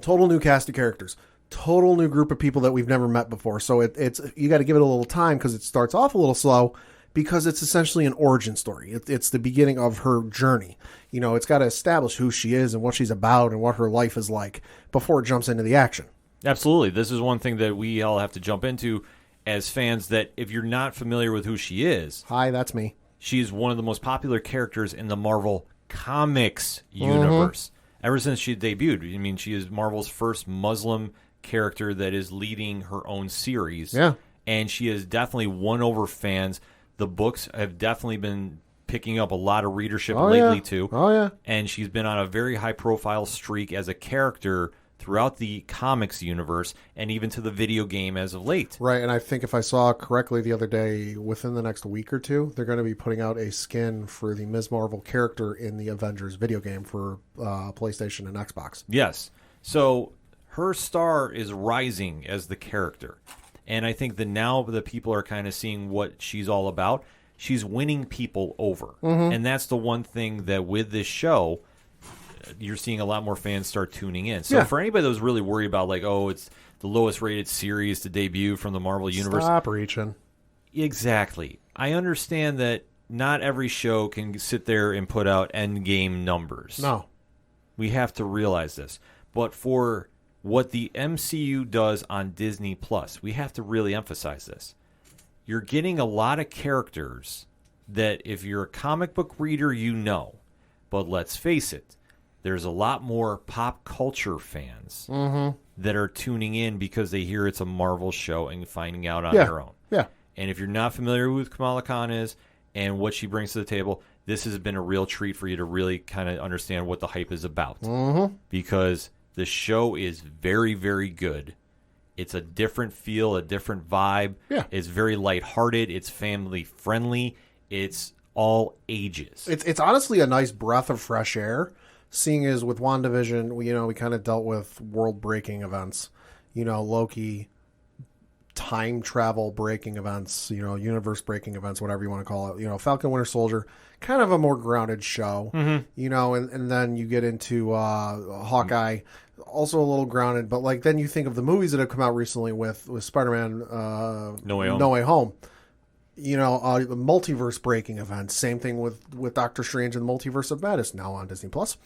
Total new cast of characters, total new group of people that we've never met before. So it's you got to give it a little time because it starts off a little slow because it's essentially an origin story. It's the beginning of her journey. You know, it's got to establish who she is and what she's about and what her life is like before it jumps into the action. Absolutely. This is one thing that we all have to jump into as fans, that if you're not familiar with who she is. Hi, that's me. She's one of the most popular characters in the Marvel Comics universe. Ever since she debuted. I mean, she is Marvel's first Muslim character that is leading her own series. Yeah. And she has definitely won over fans. The books have definitely been picking up a lot of readership lately, too. Oh, yeah. And she's been on a very high-profile streak as a character throughout the comics universe and even to the video game as of late. Right, and I think if I saw correctly the other day, within the next week or two, they're going to be putting out a skin for the Ms. Marvel character in the Avengers video game for PlayStation and Xbox. Yes. So her star is rising as the character. And I think that now the people are kind of seeing what she's all about. She's winning people over. And that's the one thing that with this show, you're seeing a lot more fans start tuning in. So for anybody that was really worried about, like, oh, it's the lowest rated series to debut from the Marvel Universe. Stop reaching. Exactly. I understand that not every show can sit there and put out endgame numbers. No. We have to realize this. But for what the MCU does on Disney Plus, we have to really emphasize this. You're getting a lot of characters that if you're a comic book reader, you know. But let's face it, there's a lot more pop culture fans that are tuning in because they hear it's a Marvel show and finding out on their own. Yeah. And if you're not familiar with who Kamala Khan is and what she brings to the table, this has been a real treat for you to really kind of understand what the hype is about. Because the show is very, very good. It's a different feel, a different vibe. Yeah. It's very lighthearted. It's family friendly. It's all ages. It's honestly a nice breath of fresh air. Seeing as with WandaVision, we kind of dealt with world-breaking events. Loki, time travel-breaking events, universe-breaking events, whatever you want to call it. Falcon Winter Soldier, kind of a more grounded show. And then you get into Hawkeye, also a little grounded. But, then you think of the movies that have come out recently with Spider-Man No Way Home. No Way Home. Multiverse breaking events. Same thing with Doctor Strange and the Multiverse of Madness now on Disney Plus.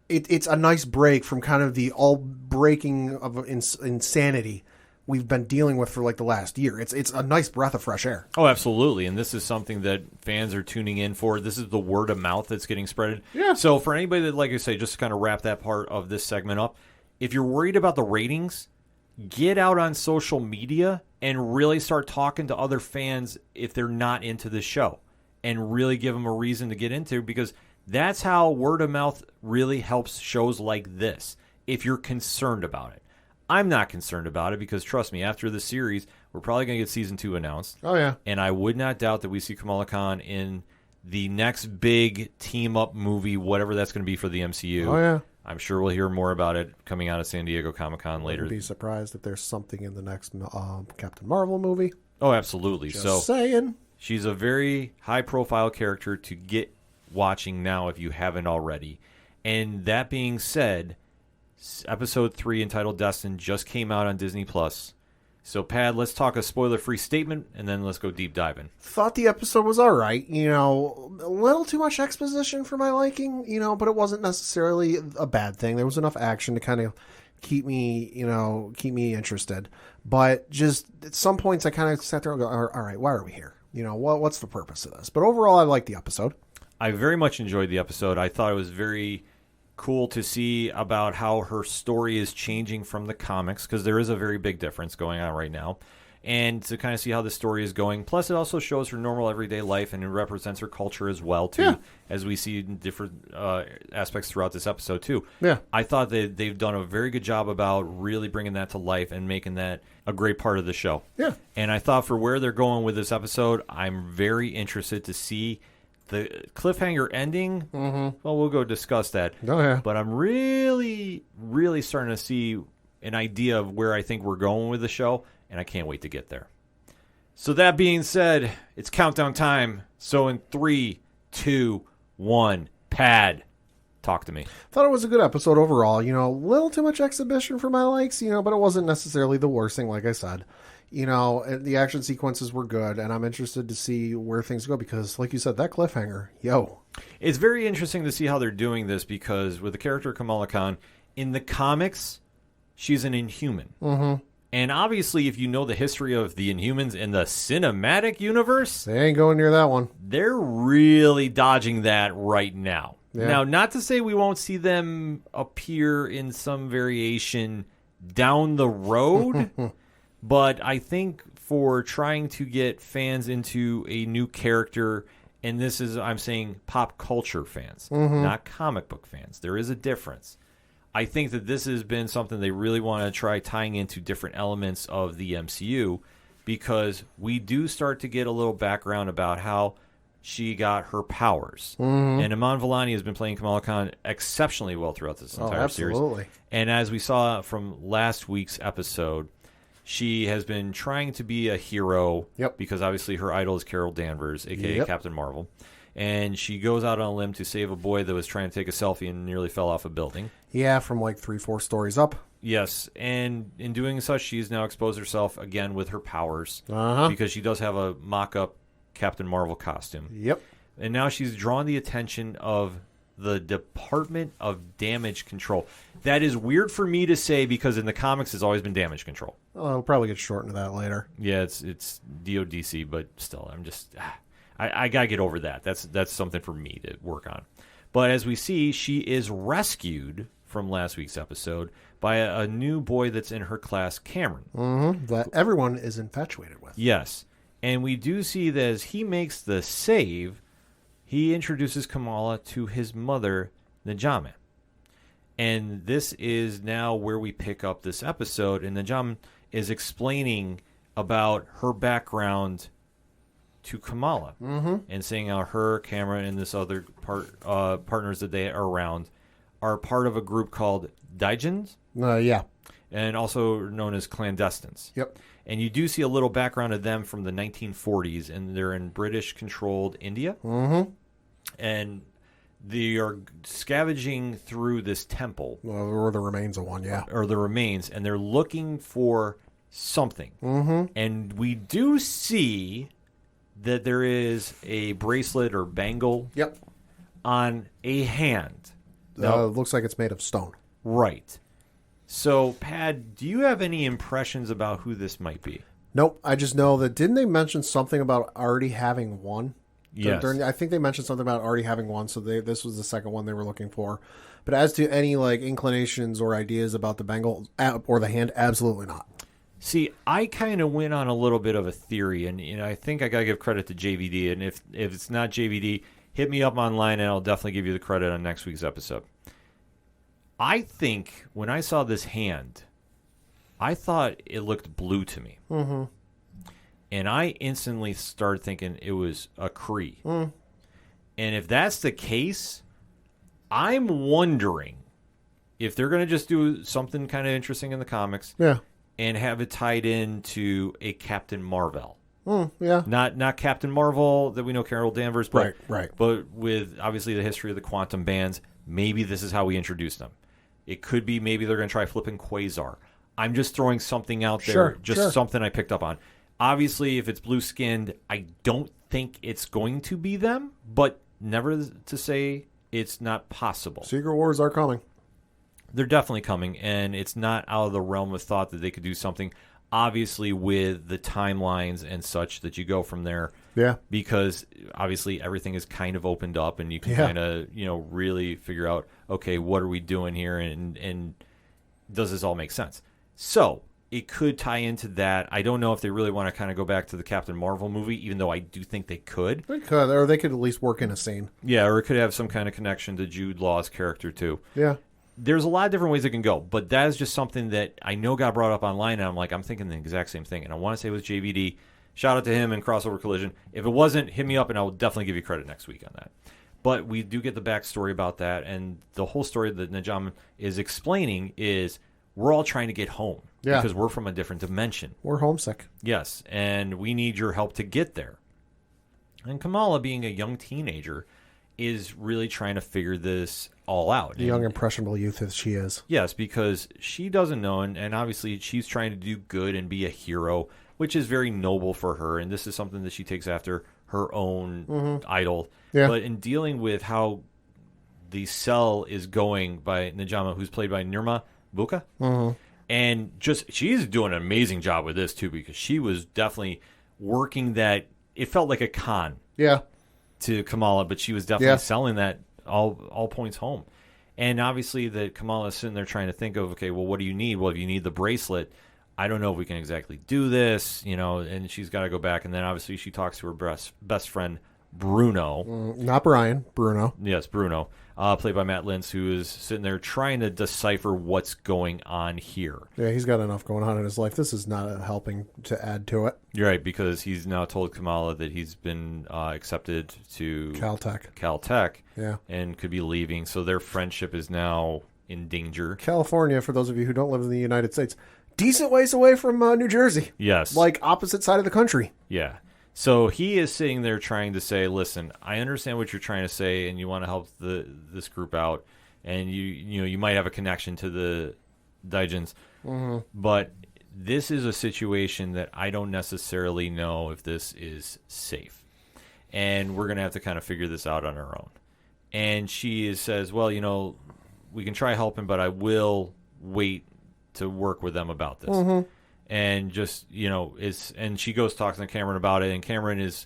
It's a nice break from kind of the all breaking of insanity we've been dealing with for the last year. It's a nice breath of fresh air. Oh, absolutely. And this is something that fans are tuning in for. This is the word of mouth that's getting spread. Yeah. So for anybody that, like I say, just to kind of wrap that part of this segment up, if you're worried about the ratings, get out on social media and really start talking to other fans if they're not into the show and really give them a reason to get into, because that's how word of mouth really helps shows like this if you're concerned about it. I'm not concerned about it because, trust me, after the series, we're probably going to get season 2 announced. Oh, yeah. And I would not doubt that we see Kamala Khan in the next big team-up movie, whatever that's going to be for the MCU. Oh, yeah. I'm sure we'll hear more about it coming out of San Diego Comic-Con later. I'd be surprised if there's something in the next Captain Marvel movie. Oh, absolutely. Just saying. She's a very high-profile character to get watching now if you haven't already. And that being said, Episode 3, entitled Destined, just came out on Disney Plus. So, Pad, let's talk a spoiler-free statement, and then let's go deep diving. Thought the episode was all right. A little too much exposition for my liking, but it wasn't necessarily a bad thing. There was enough action to kind of keep me interested. But just at some points, I kind of sat there and go, all right, why are we here? What's the purpose of this? But overall, I liked the episode. I very much enjoyed the episode. I thought it was very cool to see about how her story is changing from the comics, because there is a very big difference going on right now. and to kind of see how the story is going. Plus, it also shows her normal everyday life, and it represents her culture as well, too, as we see in different aspects throughout this episode, too. Yeah. I thought that they've done a very good job about really bringing that to life and making that a great part of the show. Yeah. And I thought for where they're going with this episode, I'm very interested to see the cliffhanger ending. Mm-hmm. Well, we'll go discuss that. Oh, yeah. But I'm really, really starting to see an idea of where I think we're going with the show, and I can't wait to get there. So that being said, it's countdown time. So in 3, 2, 1, Pad, talk to me. Thought it was a good episode overall. A little too much exhibition for my likes, but it wasn't necessarily the worst thing, like I said. The action sequences were good, and I'm interested to see where things go because, like you said, that cliffhanger, It's very interesting to see how they're doing this because with the character Kamala Khan, in the comics, she's an Inhuman. Mm-hmm. And obviously, if you know the history of the Inhumans in the cinematic universe, they ain't going near that one. They're really dodging that right now. Yeah. Now, not to say we won't see them appear in some variation down the road, but I think for trying to get fans into a new character, and this is, I'm saying, pop culture fans, not comic book fans. There is a difference. I think that this has been something they really want to try tying into different elements of the MCU because we do start to get a little background about how she got her powers. And Iman Vellani has been playing Kamala Khan exceptionally well throughout this entire series. And as we saw from last week's episode, she has been trying to be a hero because obviously her idol is Carol Danvers, a.k.a. Captain Marvel. And she goes out on a limb to save a boy that was trying to take a selfie and nearly fell off a building. Yeah, from like 3-4 stories up. Yes, and in doing such, she's now exposed herself again with her powers because she does have a mock-up Captain Marvel costume. Yep. And now she's drawn the attention of the Department of Damage Control. That is weird for me to say because in the comics it's always been Damage Control. Oh, I'll probably get shortened to that later. Yeah, it's DODC, but still, I'm just... I got to get over that. That's something for me to work on. But as we see, she is rescued from last week's episode by a new boy that's in her class, Cameron. Mm-hmm. That everyone is infatuated with. Yes. And we do see that as he makes the save, he introduces Kamala to his mother, Najami. And this is now where we pick up this episode, and Najami is explaining about her background to Kamala and saying how her, Cameron, and this other partners that they are around are part of a group called Daijins. Yeah. And also known as clandestines. Yep. And you do see a little background of them from the 1940s, and they're in British-controlled India. Mm-hmm. And they are scavenging through this temple. Or the remains of one, yeah. Or the remains, and they're looking for something. Mm-hmm. And we do see that there is a bracelet or bangle on a hand. Now, it looks like it's made of stone. Right. So, Pad, do you have any impressions about who this might be? Nope. I just know that, didn't they mention something about already having one? Yes. I think they mentioned something about already having one, so this was the second one they were looking for. But as to any inclinations or ideas about the bangle or the hand, absolutely not. See, I kind of went on a little bit of a theory, and I think I got to give credit to JVD. And if it's not JVD, hit me up online, and I'll definitely give you the credit on next week's episode. I think when I saw this hand, I thought it looked blue to me. Mm-hmm. And I instantly started thinking it was a Kree. Mm. And if that's the case, I'm wondering if they're going to just do something kind of interesting in the comics. Yeah. And have it tied into a Captain Marvel. Yeah. Not Captain Marvel that we know Carol Danvers, but right. But with obviously the history of the quantum bands, maybe this is how we introduce them. It could be maybe they're going to try flipping Quasar. I'm just throwing something out there, something I picked up on. Obviously, if it's blue-skinned, I don't think it's going to be them, but never to say it's not possible. Secret Wars are coming. They're definitely coming, and it's not out of the realm of thought that they could do something, obviously, with the timelines and such that you go from there. Yeah. Because, obviously, everything is kind of opened up, and you can kind of, really figure out, okay, what are we doing here, and does this all make sense? So, it could tie into that. I don't know if they really want to kind of go back to the Captain Marvel movie, even though I do think they could. They could, or they could at least work in a scene. Yeah, or it could have some kind of connection to Jude Law's character, too. Yeah. There's a lot of different ways it can go, but that is just something that I know got brought up online, and I'm thinking the exact same thing. And I want to say it was JVD. Shout out to him and Crossover Collision. If it wasn't, hit me up, and I will definitely give you credit next week on that. But we do get the backstory about that, and the whole story that Najam is explaining is we're all trying to get home because we're from a different dimension. We're homesick. Yes, and we need your help to get there. And Kamala, being a young teenager, is really trying to figure this all out. The young, impressionable youth as she is. Yes, because she doesn't know, and obviously she's trying to do good and be a hero, which is very noble for her, and this is something that she takes after her own idol. Yeah. But in dealing with how the cell is going by Najama, who's played by Nirma Buka, and just she's doing an amazing job with this, too, because she was definitely working that, it felt like a con. Yeah. To Kamala, but she was definitely selling that all points home. And obviously that Kamala is sitting there trying to think of, okay, well, what do you need? Well, if you need the bracelet, I don't know if we can exactly do this, and she's got to go back. And then obviously she talks to her best friend, Bruno. Not Brian, Bruno. Yes, Bruno, played by Matt Lintz, who is sitting there trying to decipher what's going on here. Yeah, he's got enough going on in his life. This is not helping to add to it. You're right, because he's now told Kamala that he's been accepted to Caltech, and could be leaving. So their friendship is now in danger. California, for those of you who don't live in the United States, decent ways away from New Jersey. Yes. Like opposite side of the country. Yeah. So he is sitting there trying to say, listen, I understand what you're trying to say, and you want to help this group out, and you might have a connection to the Daijins, but this is a situation that I don't necessarily know if this is safe, and we're going to have to kind of figure this out on our own. And she says, well, we can try helping, but I will wait to work with them about this. And just, and she goes talking to Cameron about it, and Cameron is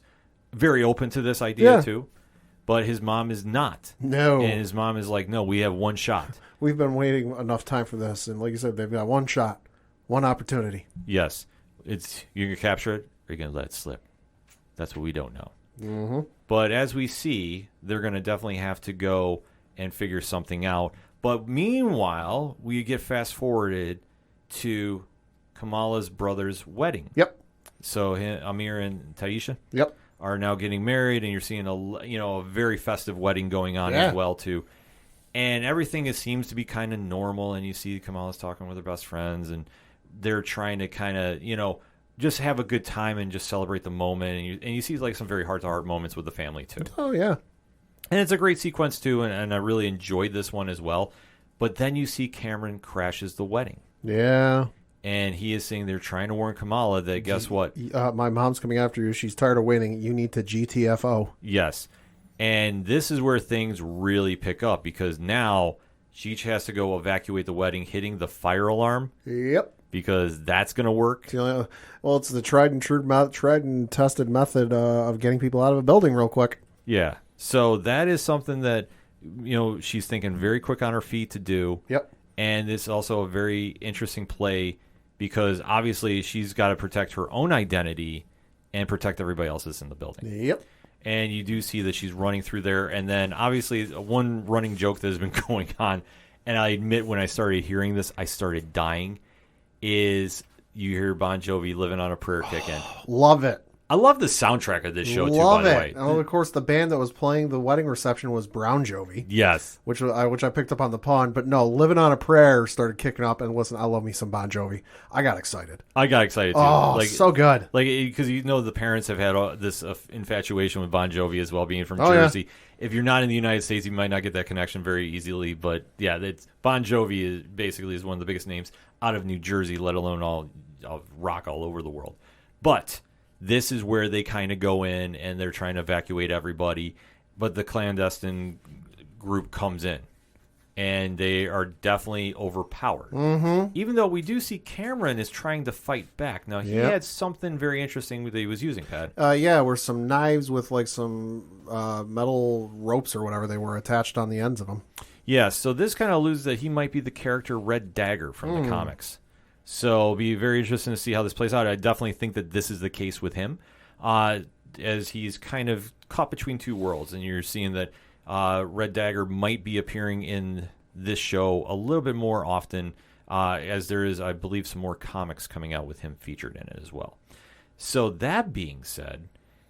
very open to this idea too, but his mom is not. No. And his mom is like, no, we have one shot. We've been waiting enough time for this, and like you said, they've got one shot, one opportunity. Yes. It's you're going to capture it, or you're going to let it slip. That's what we don't know. But as we see, they're going to definitely have to go and figure something out. But meanwhile, we get fast forwarded to Kamala's brother's wedding. Yep. So Amir and Taisha Yep. are now getting married, and you're seeing a very festive wedding going on as well too. And everything seems to be kind of normal, and you see Kamala's talking with her best friends, and they're trying to kind of just have a good time and just celebrate the moment. And you see like some very heart-to-heart moments with the family too. Oh yeah. And it's a great sequence too, and I really enjoyed this one as well. But then you see Cameron crashes the wedding. Yeah. And he is saying they're trying to warn Kamala that, guess what? My mom's coming after you. She's tired of waiting. You need to GTFO. Yes. And this is where things really pick up, because now she has to go evacuate the wedding, hitting the fire alarm. Yep. Because that's going to work. Well, it's the tried and tested method of getting people out of a building real quick. Yeah. So that is something that, she's thinking very quick on her feet to do. Yep. And it's also a very interesting play, because obviously she's got to protect her own identity and protect everybody else that's in the building. Yep. And you do see that she's running through there. And then obviously one running joke that has been going on, and I admit when I started hearing this, I started dying, is you hear Bon Jovi Living on a Prayer kick in. Love it. I love the soundtrack of this show, too, by the way. Oh, of course, the band that was playing the wedding reception was Brown Jovi. Yes. Which I picked up on the pond. But no, Living on a Prayer started kicking up. And listen, I love me some Bon Jovi. I got excited. Too. Oh, so good. Because the parents have had this infatuation with Bon Jovi as well, being from Jersey. Yeah. If you're not in the United States, you might not get that connection very easily. But yeah, Bon Jovi is one of the biggest names out of New Jersey, let alone all rock all over the world. But this is where they kind of go in, and they're trying to evacuate everybody, but the clandestine group comes in, and they are definitely overpowered. Even though we do see Cameron is trying to fight back. Now, he had something very interesting that he was using, Pat. Were some knives with like some metal ropes or whatever they were attached on the ends of them. Yeah, so this kind of alludes that he might be the character Red Dagger from the comics. So be very interesting to see how this plays out. I definitely think that this is the case with him, as he's kind of caught between two worlds, and you're seeing that Red Dagger might be appearing in this show a little bit more often, as there is, I believe, some more comics coming out with him featured in it as well. So that being said,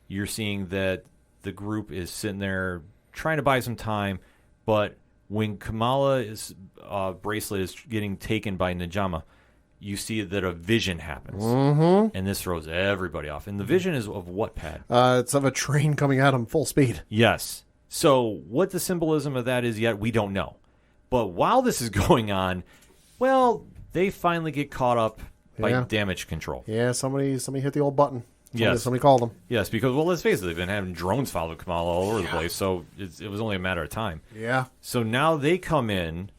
you're seeing that the group is sitting there trying to buy some time, but when Kamala's bracelet is getting taken by Najama, you see that a vision happens, and this throws everybody off. And the vision is of what, Pat? It's of a train coming at him full speed. Yes. So what the symbolism of that is yet, we don't know. But while this is going on, well, they finally get caught up by damage control. Yeah, somebody hit the old button. Somebody called them. Yes, because, well, let's face it, they've been having drones follow Kamala all over the place, so it was only a matter of time. Yeah. So now they come in,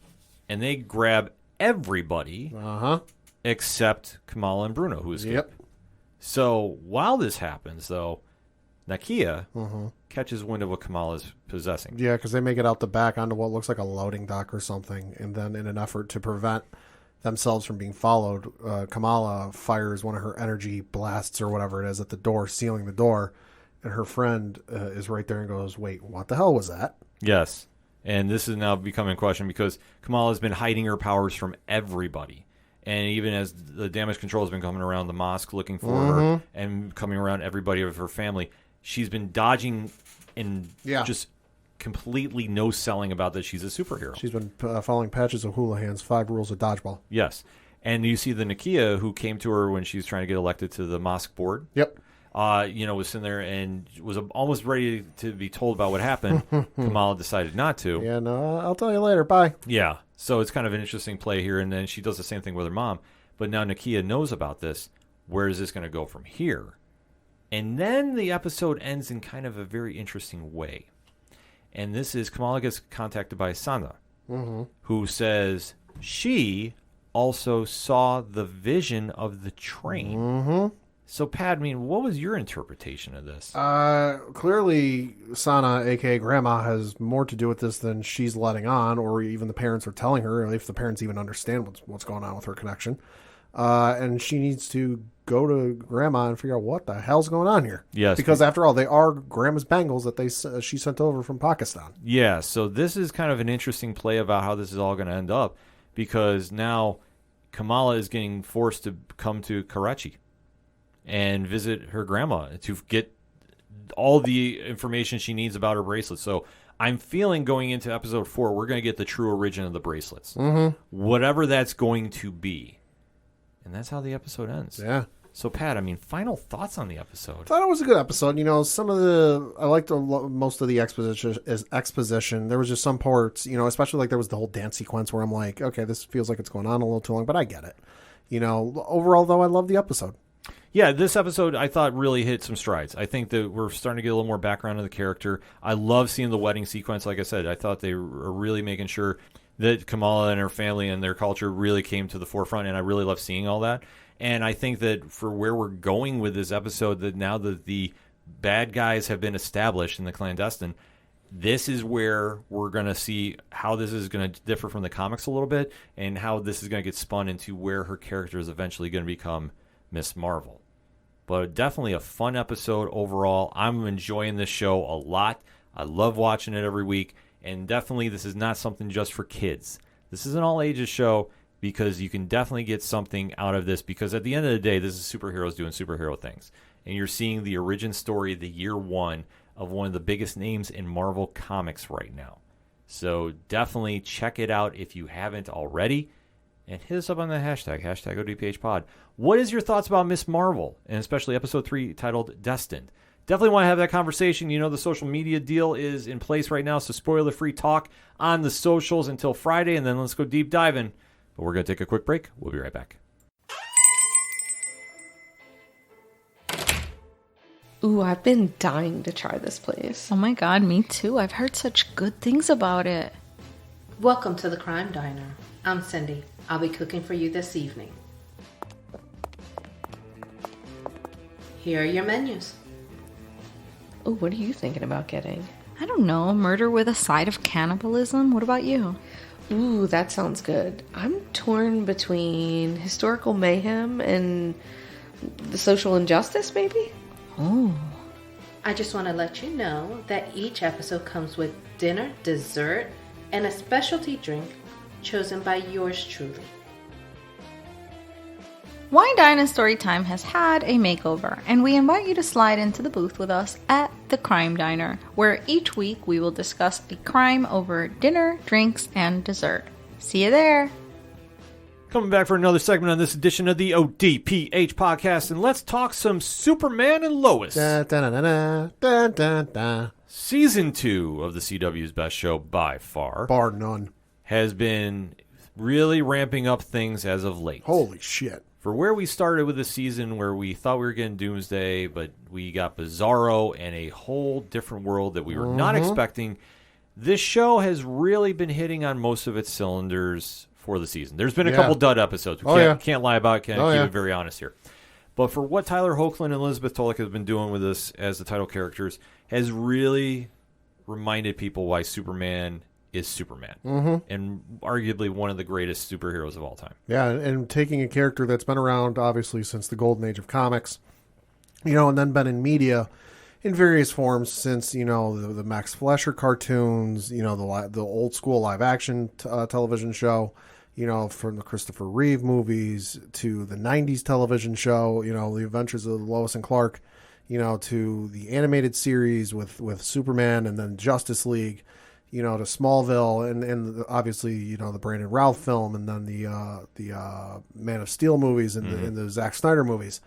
and they grab everybody except Kamala and Bruno, who escaped. Yep. So while this happens, though, Nakia catches wind of what Kamala's possessing. Yeah, because they make it out the back onto what looks like a loading dock or something, and then in an effort to prevent themselves from being followed, Kamala fires one of her energy blasts or whatever it is at the door, sealing the door, and her friend is right there and goes, wait, what the hell was that? Yes, and this is now becoming a question because Kamala has been hiding her powers from everybody. And even as the damage control has been coming around the mosque looking for her and coming around everybody of her family, she's been dodging and just completely no-selling about that she's a superhero. She's been following Patches O'Houlihan's 5 rules of dodgeball. Yes. And you see the Nakia who came to her when she was trying to get elected to the mosque board. Yep. Was sitting there and was almost ready to be told about what happened. Kamala decided not to. Yeah, no, I'll tell you later. Bye. Yeah. So it's kind of an interesting play here. And then she does the same thing with her mom. But now Nakia knows about this. Where is this going to go from here? And then the episode ends in kind of a very interesting way. And this is Kamala gets contacted by Sana, who says she also saw the vision of the train. So, Pat, what was your interpretation of this? Clearly, Sana, a.k.a. Grandma, has more to do with this than she's letting on, or even the parents are telling her, or if the parents even understand what's going on with her connection. And she needs to go to Grandma and figure out what the hell's going on here. Yes. Because, after all, they are Grandma's bangles that she sent over from Pakistan. Yeah, so this is kind of an interesting play about how this is all going to end up, because now Kamala is getting forced to come to Karachi and visit her grandma to get all the information she needs about her bracelets. So I'm feeling going into episode 4, we're going to get the true origin of the bracelets. Whatever that's going to be. And that's how the episode ends. Yeah. So, Pat, final thoughts on the episode? I thought it was a good episode. I liked most of the exposition. There was just some parts, especially like there was the whole dance sequence where I'm like, okay, this feels like it's going on a little too long, but I get it. Overall, though, I love the episode. Yeah, this episode I thought really hit some strides. I think that we're starting to get a little more background of the character. I love seeing the wedding sequence. Like I said, I thought they were really making sure that Kamala and her family and their culture really came to the forefront, and I really love seeing all that. And I think that for where we're going with this episode, that now that the bad guys have been established in the clandestine, this is where we're going to see how this is going to differ from the comics a little bit, and how this is going to get spun into where her character is eventually going to become Ms.Marvel. But definitely a fun episode overall. I'm enjoying this show a lot. I love watching it every week. And definitely this is not something just for kids. This is an all ages show, because you can definitely get something out of this, because at the end of the day, this is superheroes doing superhero things. And you're seeing the origin story, the year one of one of the biggest names in Marvel Comics right now. So definitely check it out if you haven't already. And hit us up on the hashtag ODPHpod. What is your thoughts about Ms.Marvel, and especially episode 3 titled Destined? Definitely want to have that conversation. The social media deal is in place right now, so spoiler-free talk on the socials until Friday, and then let's go deep diving. But we're going to take a quick break. We'll be right back. Ooh, I've been dying to try this place. Oh my god, me too. I've heard such good things about it. Welcome to the Crime Diner. I'm Cindy. I'll be cooking for you this evening. Here are your menus. Oh, what are you thinking about getting? I don't know, murder with a side of cannibalism? What about you? Ooh, that sounds good. I'm torn between historical mayhem and the social injustice, maybe? Oh. I just want to let you know that each episode comes with dinner, dessert, and a specialty drink chosen by yours truly. Wine Dine and Storytime has had a makeover, and we invite you to slide into the booth with us at the Crime Diner, where each week we will discuss a crime over dinner, drinks, and dessert. See you there! Coming back for another segment on this edition of the ODPH podcast, and let's talk some Superman and Lois. Da, da, da, da, da, da, da. Season 2 of the CW's best show by far Bar none. has been really ramping up things as of late. Holy shit. For where we started with the season where we thought we were getting Doomsday, but we got Bizarro and a whole different world that we were not expecting, this show has really been hitting on most of its cylinders for the season. There's been a couple dud episodes. We can't lie about it. Keep it very honest here. But for what Tyler Hoechlin and Elizabeth Tolick have been doing with us as the title characters has really reminded people why Superman is Superman, and arguably one of the greatest superheroes of all time. Yeah, and taking a character that's been around, obviously, since the golden age of comics, and then been in media in various forms since, the Max Fleischer cartoons, the old school live action television show, from the Christopher Reeve movies to the 90s television show, the Adventures of Lois and Clark, to the animated series with Superman and then Justice League, to Smallville and obviously, the Brandon Routh film and then the Man of Steel movies and the Zack Snyder movies.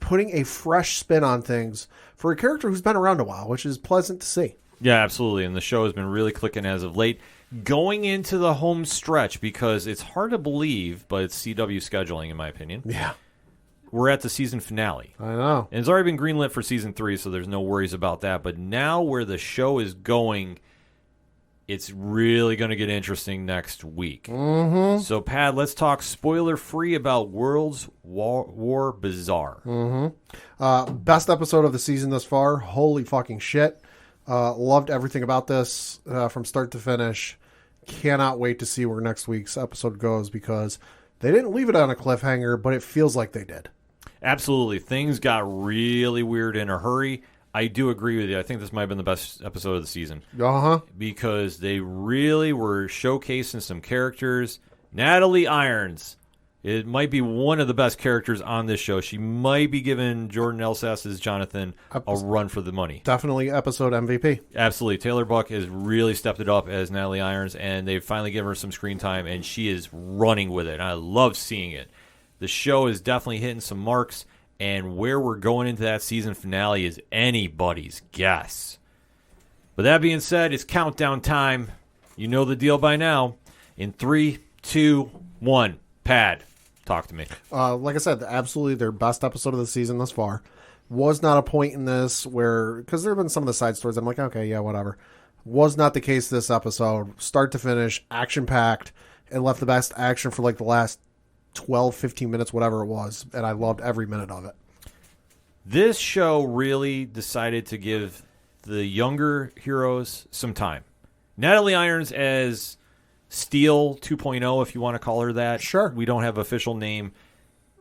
Putting a fresh spin on things for a character who's been around a while, which is pleasant to see. Yeah, absolutely. And the show has been really clicking as of late. Going into the home stretch, because it's hard to believe, but it's CW scheduling, in my opinion. Yeah. We're at the season finale. I know. And it's already been greenlit for season 3, so there's no worries about that. But now where the show is going, it's really going to get interesting next week. Mm-hmm. So, Pat, let's talk spoiler-free about World's War Bizarre. Mm-hmm. Best episode of the season thus far. Holy fucking shit. Loved everything about this from start to finish. Cannot wait to see where next week's episode goes because they didn't leave it on a cliffhanger, but it feels like they did. Absolutely. Things got really weird in a hurry. I do agree with you. I think this might have been the best episode of the season. Uh-huh. Because they really were showcasing some characters. Natalie Irons. It might be one of the best characters on this show. She might be giving Jordan Elsas's Jonathan a run for the money. Definitely episode MVP. Absolutely. Taylor Buck has really stepped it up as Natalie Irons, and they've finally given her some screen time, and she is running with it. And I love seeing it. The show is definitely hitting some marks. And where we're going into that season finale is anybody's guess. But that being said, it's countdown time. You know the deal by now. In 3, 2, 1. Pad, talk to me. Like I said, absolutely their best episode of the season thus far. Was not a point in this where, because there have been some of the side stories, I'm like, okay, yeah, whatever. Was not the case this episode. Start to finish, action-packed, and left the best action for like the last 12, 15 minutes, whatever it was, and I loved every minute of it. This show really decided to give the younger heroes some time. Natalie Irons as Steel 2.0, if you want to call her that. Sure. We don't have an official name.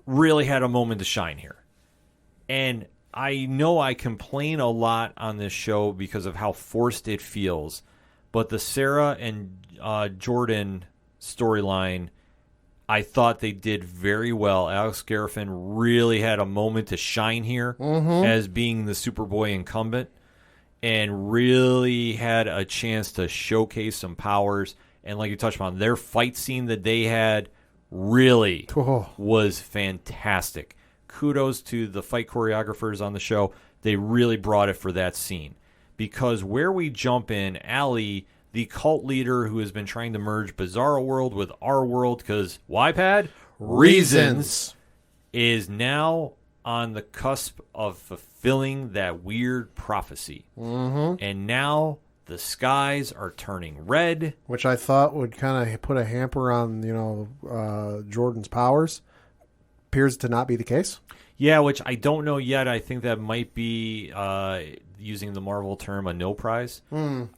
Really had a moment to shine here. And I know I complain a lot on this show because of how forced it feels, but the Sarah and Jordan storyline, I thought they did very well. Alex Garifin really had a moment to shine here as being the Superboy incumbent and really had a chance to showcase some powers. And like you touched upon, their fight scene that they had really was fantastic. Kudos to the fight choreographers on the show. They really brought it for that scene. Because where we jump in, Allie, the cult leader who has been trying to merge Bizarro World with our world, because why, Pad? Reasons, is now on the cusp of fulfilling that weird prophecy. And now the skies are turning red. Which I thought would kind of put a hamper on, Jordan's powers. Appears to not be the case. Yeah, which I don't know yet. I think that might be using the Marvel term a no prize.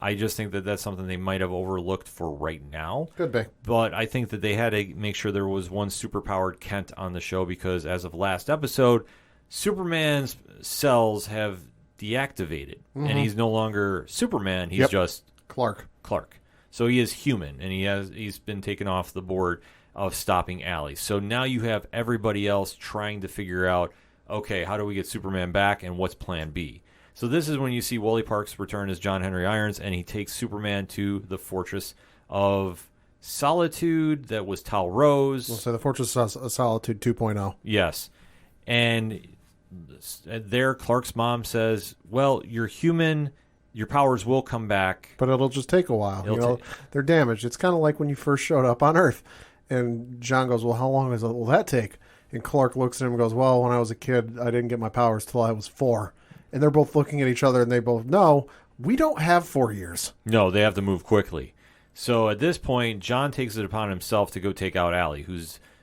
I just think that that's something they might have overlooked for right now. Could be. But I think that they had to make sure there was one superpowered Kent on the show because as of last episode, Superman's cells have deactivated. And he's no longer Superman. He's just Clark. So he is human, and he's been taken off the board of stopping Allie. So now you have everybody else trying to figure out, okay, how do we get Superman back, and what's Plan B? So this is when you see Wally Parks return as John Henry Irons, and he takes Superman to the Fortress of Solitude that was Tal Rose. So the Fortress of Solitude 2.0. Yes. And there, Clark's mom says, well, you're human. Your powers will come back. But it'll just take a while. They're damaged. It's kind of like when you first showed up on Earth. And John goes, well, how long will that take? And Clark looks at him and goes, well, when I was a kid, I didn't get my powers till I was 4. And they're both looking at each other, and they both know, we don't have 4 years. No, they have to move quickly. So at this point, John takes it upon himself to go take out Allie,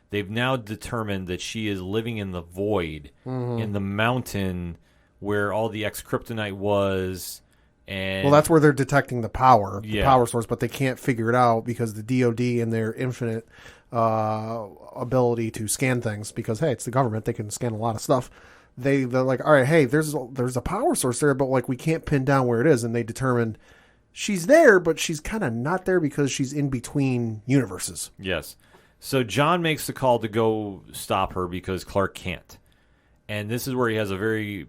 they've now determined that she is living in the void, in the mountain where all the ex-kryptonite was. And well, that's where they're detecting the power source, but they can't figure it out because the DOD and their infinite ability to scan things, because, hey, it's the government. They can scan a lot of stuff. They're like, all right, hey, there's a power source there, but like we can't pin down where it is. And they determined she's there, but she's kind of not there because she's in between universes. Yes. So John makes the call to go stop her because Clark can't. And this is where he has a very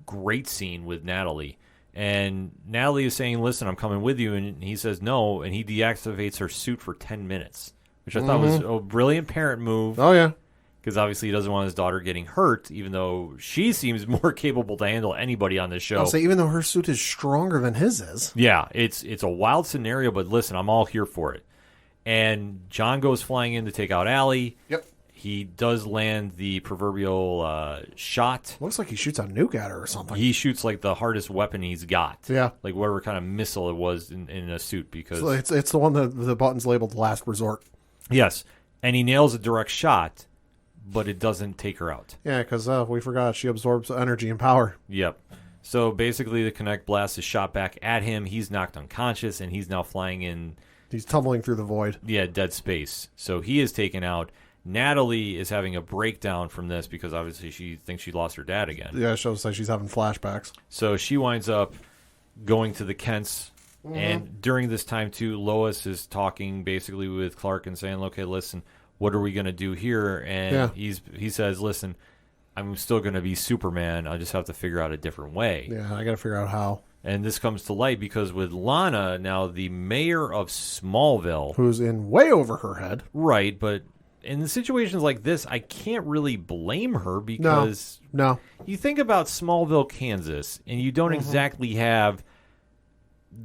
great scene with Natalie. And Natalie is saying, listen, I'm coming with you. And he says no, and he deactivates her suit for 10 minutes, which I thought was a brilliant parent move. Oh, yeah. Because obviously he doesn't want his daughter getting hurt, even though she seems more capable to handle anybody on this show. I'll say, even though her suit is stronger than his is. Yeah, it's a wild scenario, but listen, I'm all here for it. And John goes flying in to take out Allie. Yep. He does land the proverbial shot. Looks like he shoots a nuke at her or something. He shoots like the hardest weapon he's got. Yeah. Like whatever kind of missile it was in a suit. Because so it's the one that the button's labeled Last Resort. Yes. And he nails a direct shot, but it doesn't take her out. Yeah, because we forgot she absorbs energy and power. Yep. So basically the Connect blast is shot back at him. He's knocked unconscious, and he's now flying in. He's tumbling through the void. Yeah, dead space. So he is taken out. Natalie is having a breakdown from this because obviously she thinks she lost her dad again. Yeah, it shows like she's having flashbacks. So she winds up going to the Kents. And during this time, too, Lois is talking basically with Clark and saying, okay, listen, what are we going to do here? And he says, listen, I'm still going to be Superman. I just have to figure out a different way. Yeah, I got to figure out how. And this comes to light because with Lana, now the mayor of Smallville. Who's in way over her head. Right, but in situations like this, I can't really blame her because no. You think about Smallville, Kansas, and you don't exactly have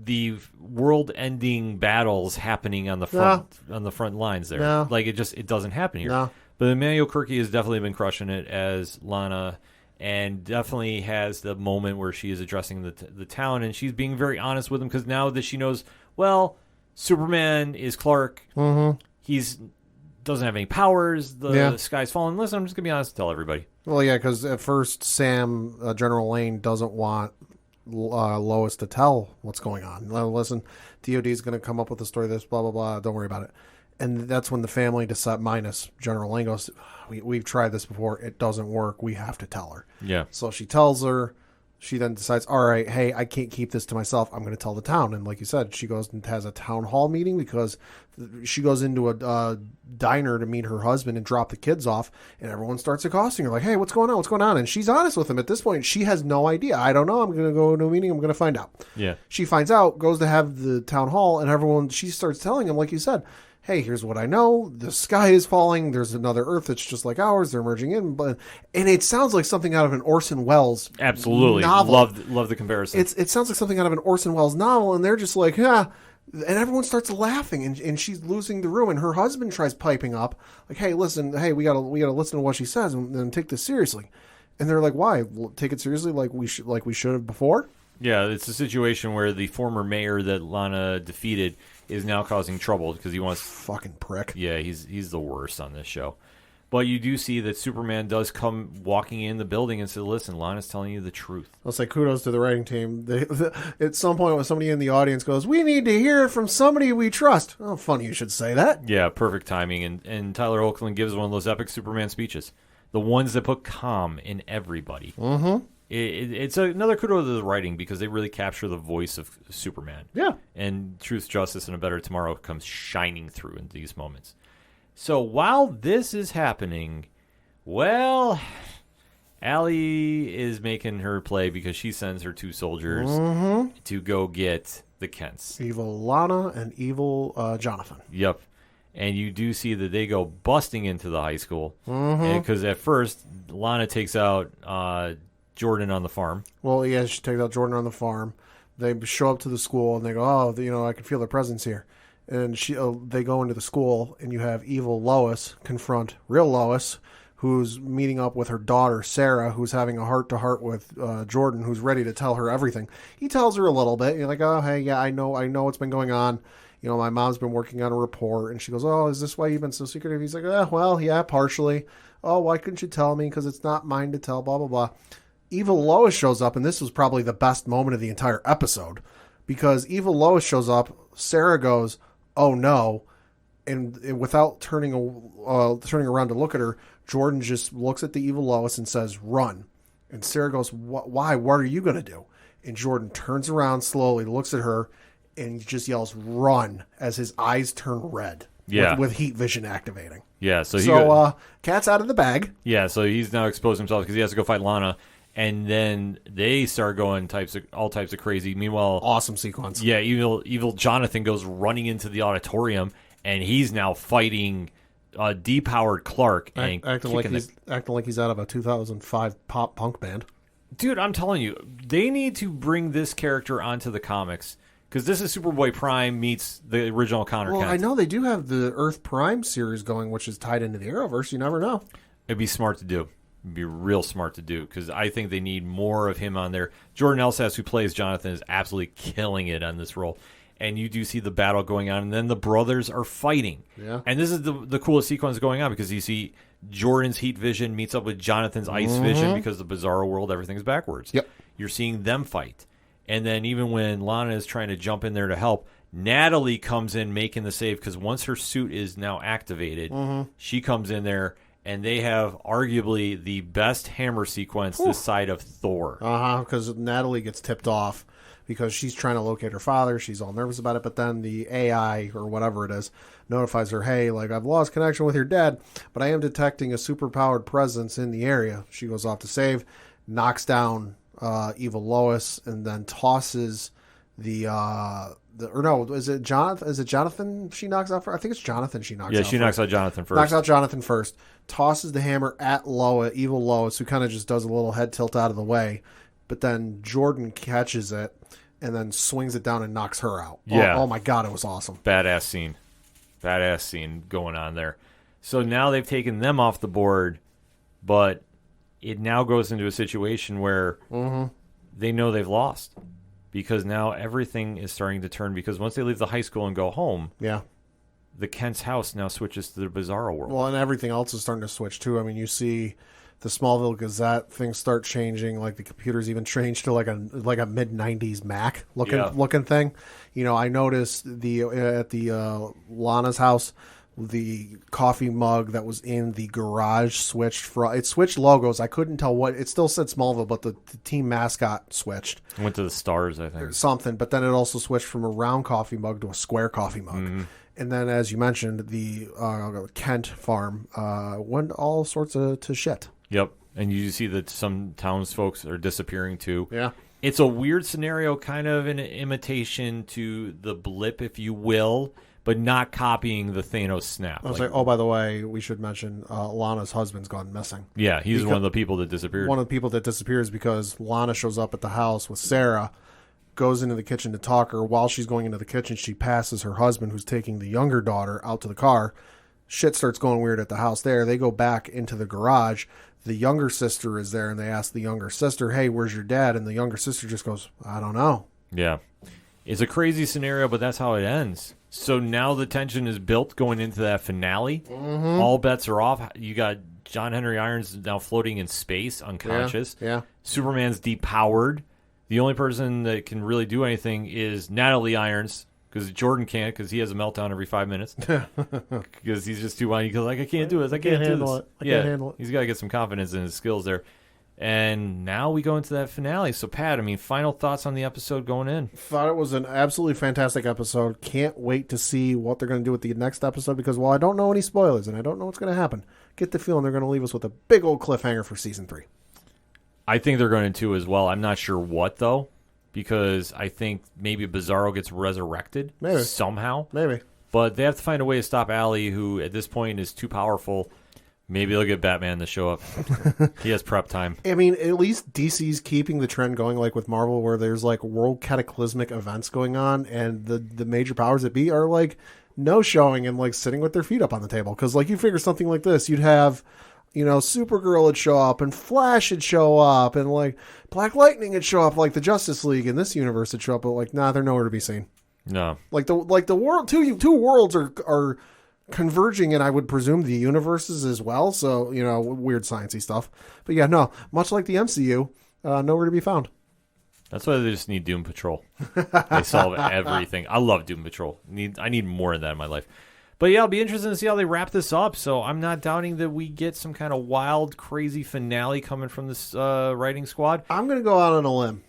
the world-ending battles happening on the front lines there. No. Like it doesn't happen here. No. But Emmanuel Kirky has definitely been crushing it as Lana, and definitely has the moment where she is addressing the town, and she's being very honest with him because now that she knows, well, Superman is Clark. He's doesn't have any powers. The sky's falling. Listen, I'm just gonna be honest and tell everybody. Well, yeah, because at first Sam, General Lane, doesn't want Lois to tell what's going on. Listen, DOD is going to come up with a story. This blah blah blah. Don't worry about it. And that's when the family decide, minus General Lane, goes, we've tried this before. It doesn't work. We have to tell her. Yeah. So she tells her. She then decides, all right, hey, I can't keep this to myself. I'm going to tell the town. And like you said, she goes and has a town hall meeting because she goes into a diner to meet her husband and drop the kids off. And everyone starts accosting her like, hey, what's going on? What's going on? And she's honest with him. At this point, she has no idea. I don't know. I'm going to go to a meeting. I'm going to find out. Yeah. She finds out, goes to have the town hall, and she starts telling him, like you said, hey, here's what I know. The sky is falling. There's another Earth that's just like ours. They're merging in. And it sounds like something out of an Orson Welles novel. Love the comparison. It sounds like something out of an Orson Welles novel, and they're just like, yeah. And everyone starts laughing, and she's losing the room. And her husband tries piping up, like, hey, listen, hey, we gotta listen to what she says and take this seriously. And they're like, why? Well, take it seriously like we should have before? Yeah, it's a situation where the former mayor that Lana defeated is now causing trouble because he wants fucking prick. Yeah, he's the worst on this show. But you do see that Superman does come walking in the building and say, listen, Lana's telling you the truth. I'll say kudos to the writing team. At some point when somebody in the audience goes, we need to hear it from somebody we trust. Oh, funny you should say that. Yeah, perfect timing. And Tyler Oakland gives one of those epic Superman speeches. The ones that put calm in everybody. Mm-hmm. It's another kudos to the writing because they really capture the voice of Superman. Yeah. And truth, justice, and a better tomorrow comes shining through in these moments. So while this is happening, well, Allie is making her play because she sends her 2 soldiers to go get the Kents. Evil Lana and evil Jonathan. Yep. And you do see that they go busting into the high school. Because at first, Lana takes out Jordan on the farm. Well, yeah, she takes out Jordan on the farm. They show up to the school, and they go, I can feel their presence here. And they go into the school, and you have evil Lois confront real Lois, who's meeting up with her daughter, Sarah, who's having a heart-to-heart with Jordan, who's ready to tell her everything. He tells her a little bit. You're like, oh, hey, yeah, I know what's been going on. My mom's been working on a report. And she goes, oh, is this why you've been so secretive? He's like, well, yeah, partially. Oh, why couldn't you tell me? Because it's not mine to tell, blah, blah, blah. Evil Lois shows up, and this was probably the best moment of the entire episode. Because evil Lois shows up, Sarah goes, oh no, and without turning around to look at her, Jordan just looks at the evil Lois and says, run. And Sarah goes, why? What are you going to do? And Jordan turns around slowly, looks at her, and just yells, run, as his eyes turn red. Yeah. With heat vision activating. Yeah, so cat's out of the bag. Yeah, so he's now exposed himself because he has to go fight Lana. And then they start going all types of crazy. Meanwhile, awesome sequence. Yeah, evil Jonathan goes running into the auditorium, and he's now fighting depowered Clark and acting like he's out of a 2005 pop punk band. Dude, I'm telling you, they need to bring this character onto the comics because this is Superboy Prime meets the original Connor Kent. Well, I know they do have the Earth Prime series going, which is tied into the Arrowverse. You never know. It'd be smart to do. Be real smart to do because I think they need more of him on there. Jordan Elsas, who plays Jonathan, is absolutely killing it on this role. And you do see the battle going on, and then the brothers are fighting. Yeah. And this is the coolest sequence going on because you see Jordan's heat vision meets up with Jonathan's ice vision because the Bizarro world, everything's backwards. Yep. You're seeing them fight. And then even when Lana is trying to jump in there to help, Natalie comes in making the save because once her suit is now activated, she comes in there. And they have arguably the best hammer sequence this side of Thor. Because Natalie gets tipped off because she's trying to locate her father. She's all nervous about it. But then the AI, or whatever it is, notifies her, hey, I've lost connection with your dad, but I am detecting a superpowered presence in the area. She goes off to save, knocks down evil Lois, and then tosses is it Jonathan? Is it Jonathan she knocks out first? I think it's Jonathan she knocks out first. Yeah, she knocks out Jonathan first. Knocks out Jonathan first. Tosses the hammer at evil Lois, who kind of just does a little head tilt out of the way. But then Jordan catches it and then swings it down and knocks her out. Yeah. Oh my God, it was awesome. Badass scene going on there. So now they've taken them off the board, but it now goes into a situation where they know they've lost. Because now everything is starting to turn. Because once they leave the high school and go home, the Kent's house now switches to the Bizarro world. Well, and everything else is starting to switch too. I mean, you see the Smallville Gazette things start changing. Like the computers even changed to like a mid '90s Mac looking thing. I noticed at the Lana's house, the coffee mug that was in the garage switched logos. I couldn't tell what it still said Smallville, but the team mascot switched. Went to the stars, I think. Something, but then it also switched from a round coffee mug to a square coffee mug. And then, as you mentioned, the Kent farm went all sorts to shit. Yep, and you see that some townsfolk are disappearing too. Yeah. It's a weird scenario, kind of an imitation to the blip, if you will, but not copying the Thanos snap. I was like, oh, by the way, we should mention Lana's husband's gone missing. Yeah, he's one of the people that disappeared. One of the people that disappears because Lana shows up at the house with Sarah, goes into the kitchen to talk her. While she's going into the kitchen, she passes her husband, who's taking the younger daughter, out to the car. Shit starts going weird at the house there. They go back into the garage. The younger sister is there, and they ask the younger sister, hey, where's your dad? And the younger sister just goes, I don't know. Yeah. It's a crazy scenario, but that's how it ends. So now the tension is built going into that finale. Mm-hmm. All bets are off. You got John Henry Irons now floating in space, unconscious. Yeah. Superman's depowered. The only person that can really do anything is Natalie Irons, because Jordan can't, because he has a meltdown every 5 minutes. Because he's just too whiny. Because I can't do this. I can't handle it. I can't handle it. He's got to get some confidence in his skills there. And now we go into that finale. So, Pat, final thoughts on the episode going in? Thought it was an absolutely fantastic episode. Can't wait to see what they're going to do with the next episode because while I don't know any spoilers and I don't know what's going to happen, get the feeling they're going to leave us with a big old cliffhanger for season 3. I think they're going to as well. I'm not sure what, though, because I think maybe Bizarro gets resurrected somehow. Maybe. But they have to find a way to stop Allie, who at this point is too powerful. Maybe they'll get Batman to show up. He has prep time. I mean, at least DC's keeping the trend going, like with Marvel, where there's like world cataclysmic events going on, and the major powers that be are like no showing and like sitting with their feet up on the table. Because like you figure something like this, you'd have, Supergirl would show up, and Flash would show up, and like Black Lightning would show up, like the Justice League in this universe would show up, but like they're nowhere to be seen. No, like the world, two worlds are converging, and I would presume the universes as well. So, weird sciencey stuff. But yeah, no, much like the MCU, nowhere to be found. That's why they just need Doom Patrol. They solve everything. I love Doom Patrol. I need more of that in my life. But yeah, it'll be interesting to see how they wrap this up. So I'm not doubting that we get some kind of wild, crazy finale coming from this writing squad. I'm going to go out on a limb.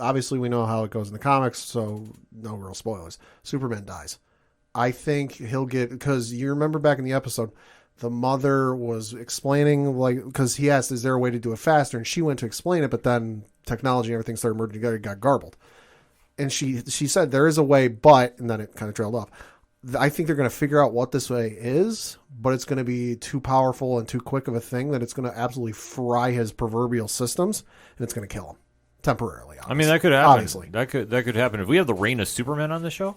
Obviously, we know how it goes in the comics, so no real spoilers. Superman dies. I think he'll get, because you remember back in the episode, the mother was explaining, because he asked, is there a way to do it faster? And she went to explain it, but then technology and everything started merging together, it got garbled. And she said, there is a way, but, and then it kind of trailed off. I think they're going to figure out what this way is, but it's going to be too powerful and too quick of a thing that it's going to absolutely fry his proverbial systems, and it's going to kill him. Temporarily, obviously. That could happen. Obviously. That could happen. If we have the reign of Superman on the show,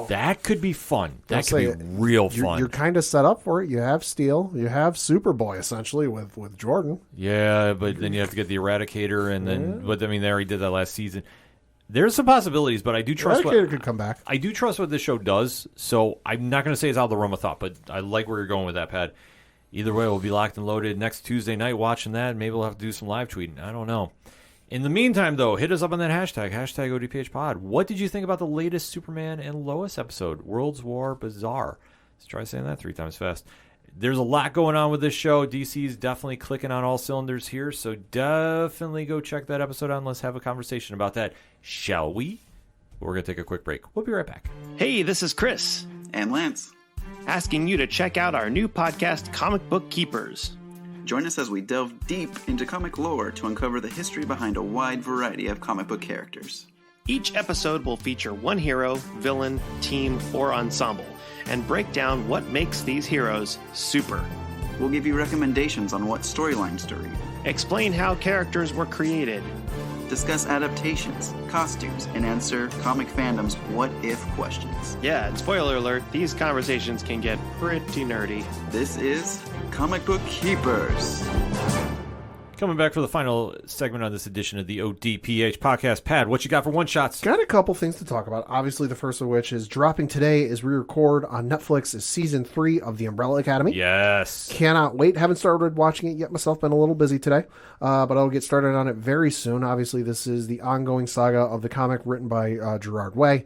that could be fun. That could be real fun. You're kind of set up for it. You have Steel. You have Superboy, essentially, with Jordan. Yeah, but then you have to get the Eradicator, and then, but they already did that last season. There's some possibilities, but I do trust Eradicator could come back. I do trust what this show does, so I'm not going to say it's out of the realm of thought, but I like where you're going with that, Pat. Either way, we'll be locked and loaded next Tuesday night watching that. Maybe we'll have to do some live tweeting. I don't know. In the meantime, though, hit us up on that hashtag ODPH pod. What did you think about the latest Superman and Lois episode, Worlds War Bizarre? Let's try saying that 3 times fast. There's a lot going on with this show. DC's definitely clicking on all cylinders here, so definitely go check that episode out and let's have a conversation about that, shall we? We're going to take a quick break. We'll be right back. Hey, this is Chris. And Lance. Asking you to check out our new podcast, Comic Book Keepers. Join us as we delve deep into comic lore to uncover the history behind a wide variety of comic book characters. Each episode will feature one hero, villain, team, or ensemble, and break down what makes these heroes super. We'll give you recommendations on what storylines to read. Explain how characters were created. Discuss adaptations, costumes, and answer comic fandom's what-if questions. Yeah, and spoiler alert, these conversations can get pretty nerdy. This is Comic Book Keepers. Coming back for the final segment on this edition of the ODPH podcast. Pat, what you got for one-shots? Got a couple things to talk about. Obviously, the first of which is dropping today as we record on Netflix is Season 3 of The Umbrella Academy. Yes. Cannot wait. Haven't started watching it yet myself. Been a little busy today. But I'll get started on it very soon. Obviously, this is the ongoing saga of the comic written by Gerard Way.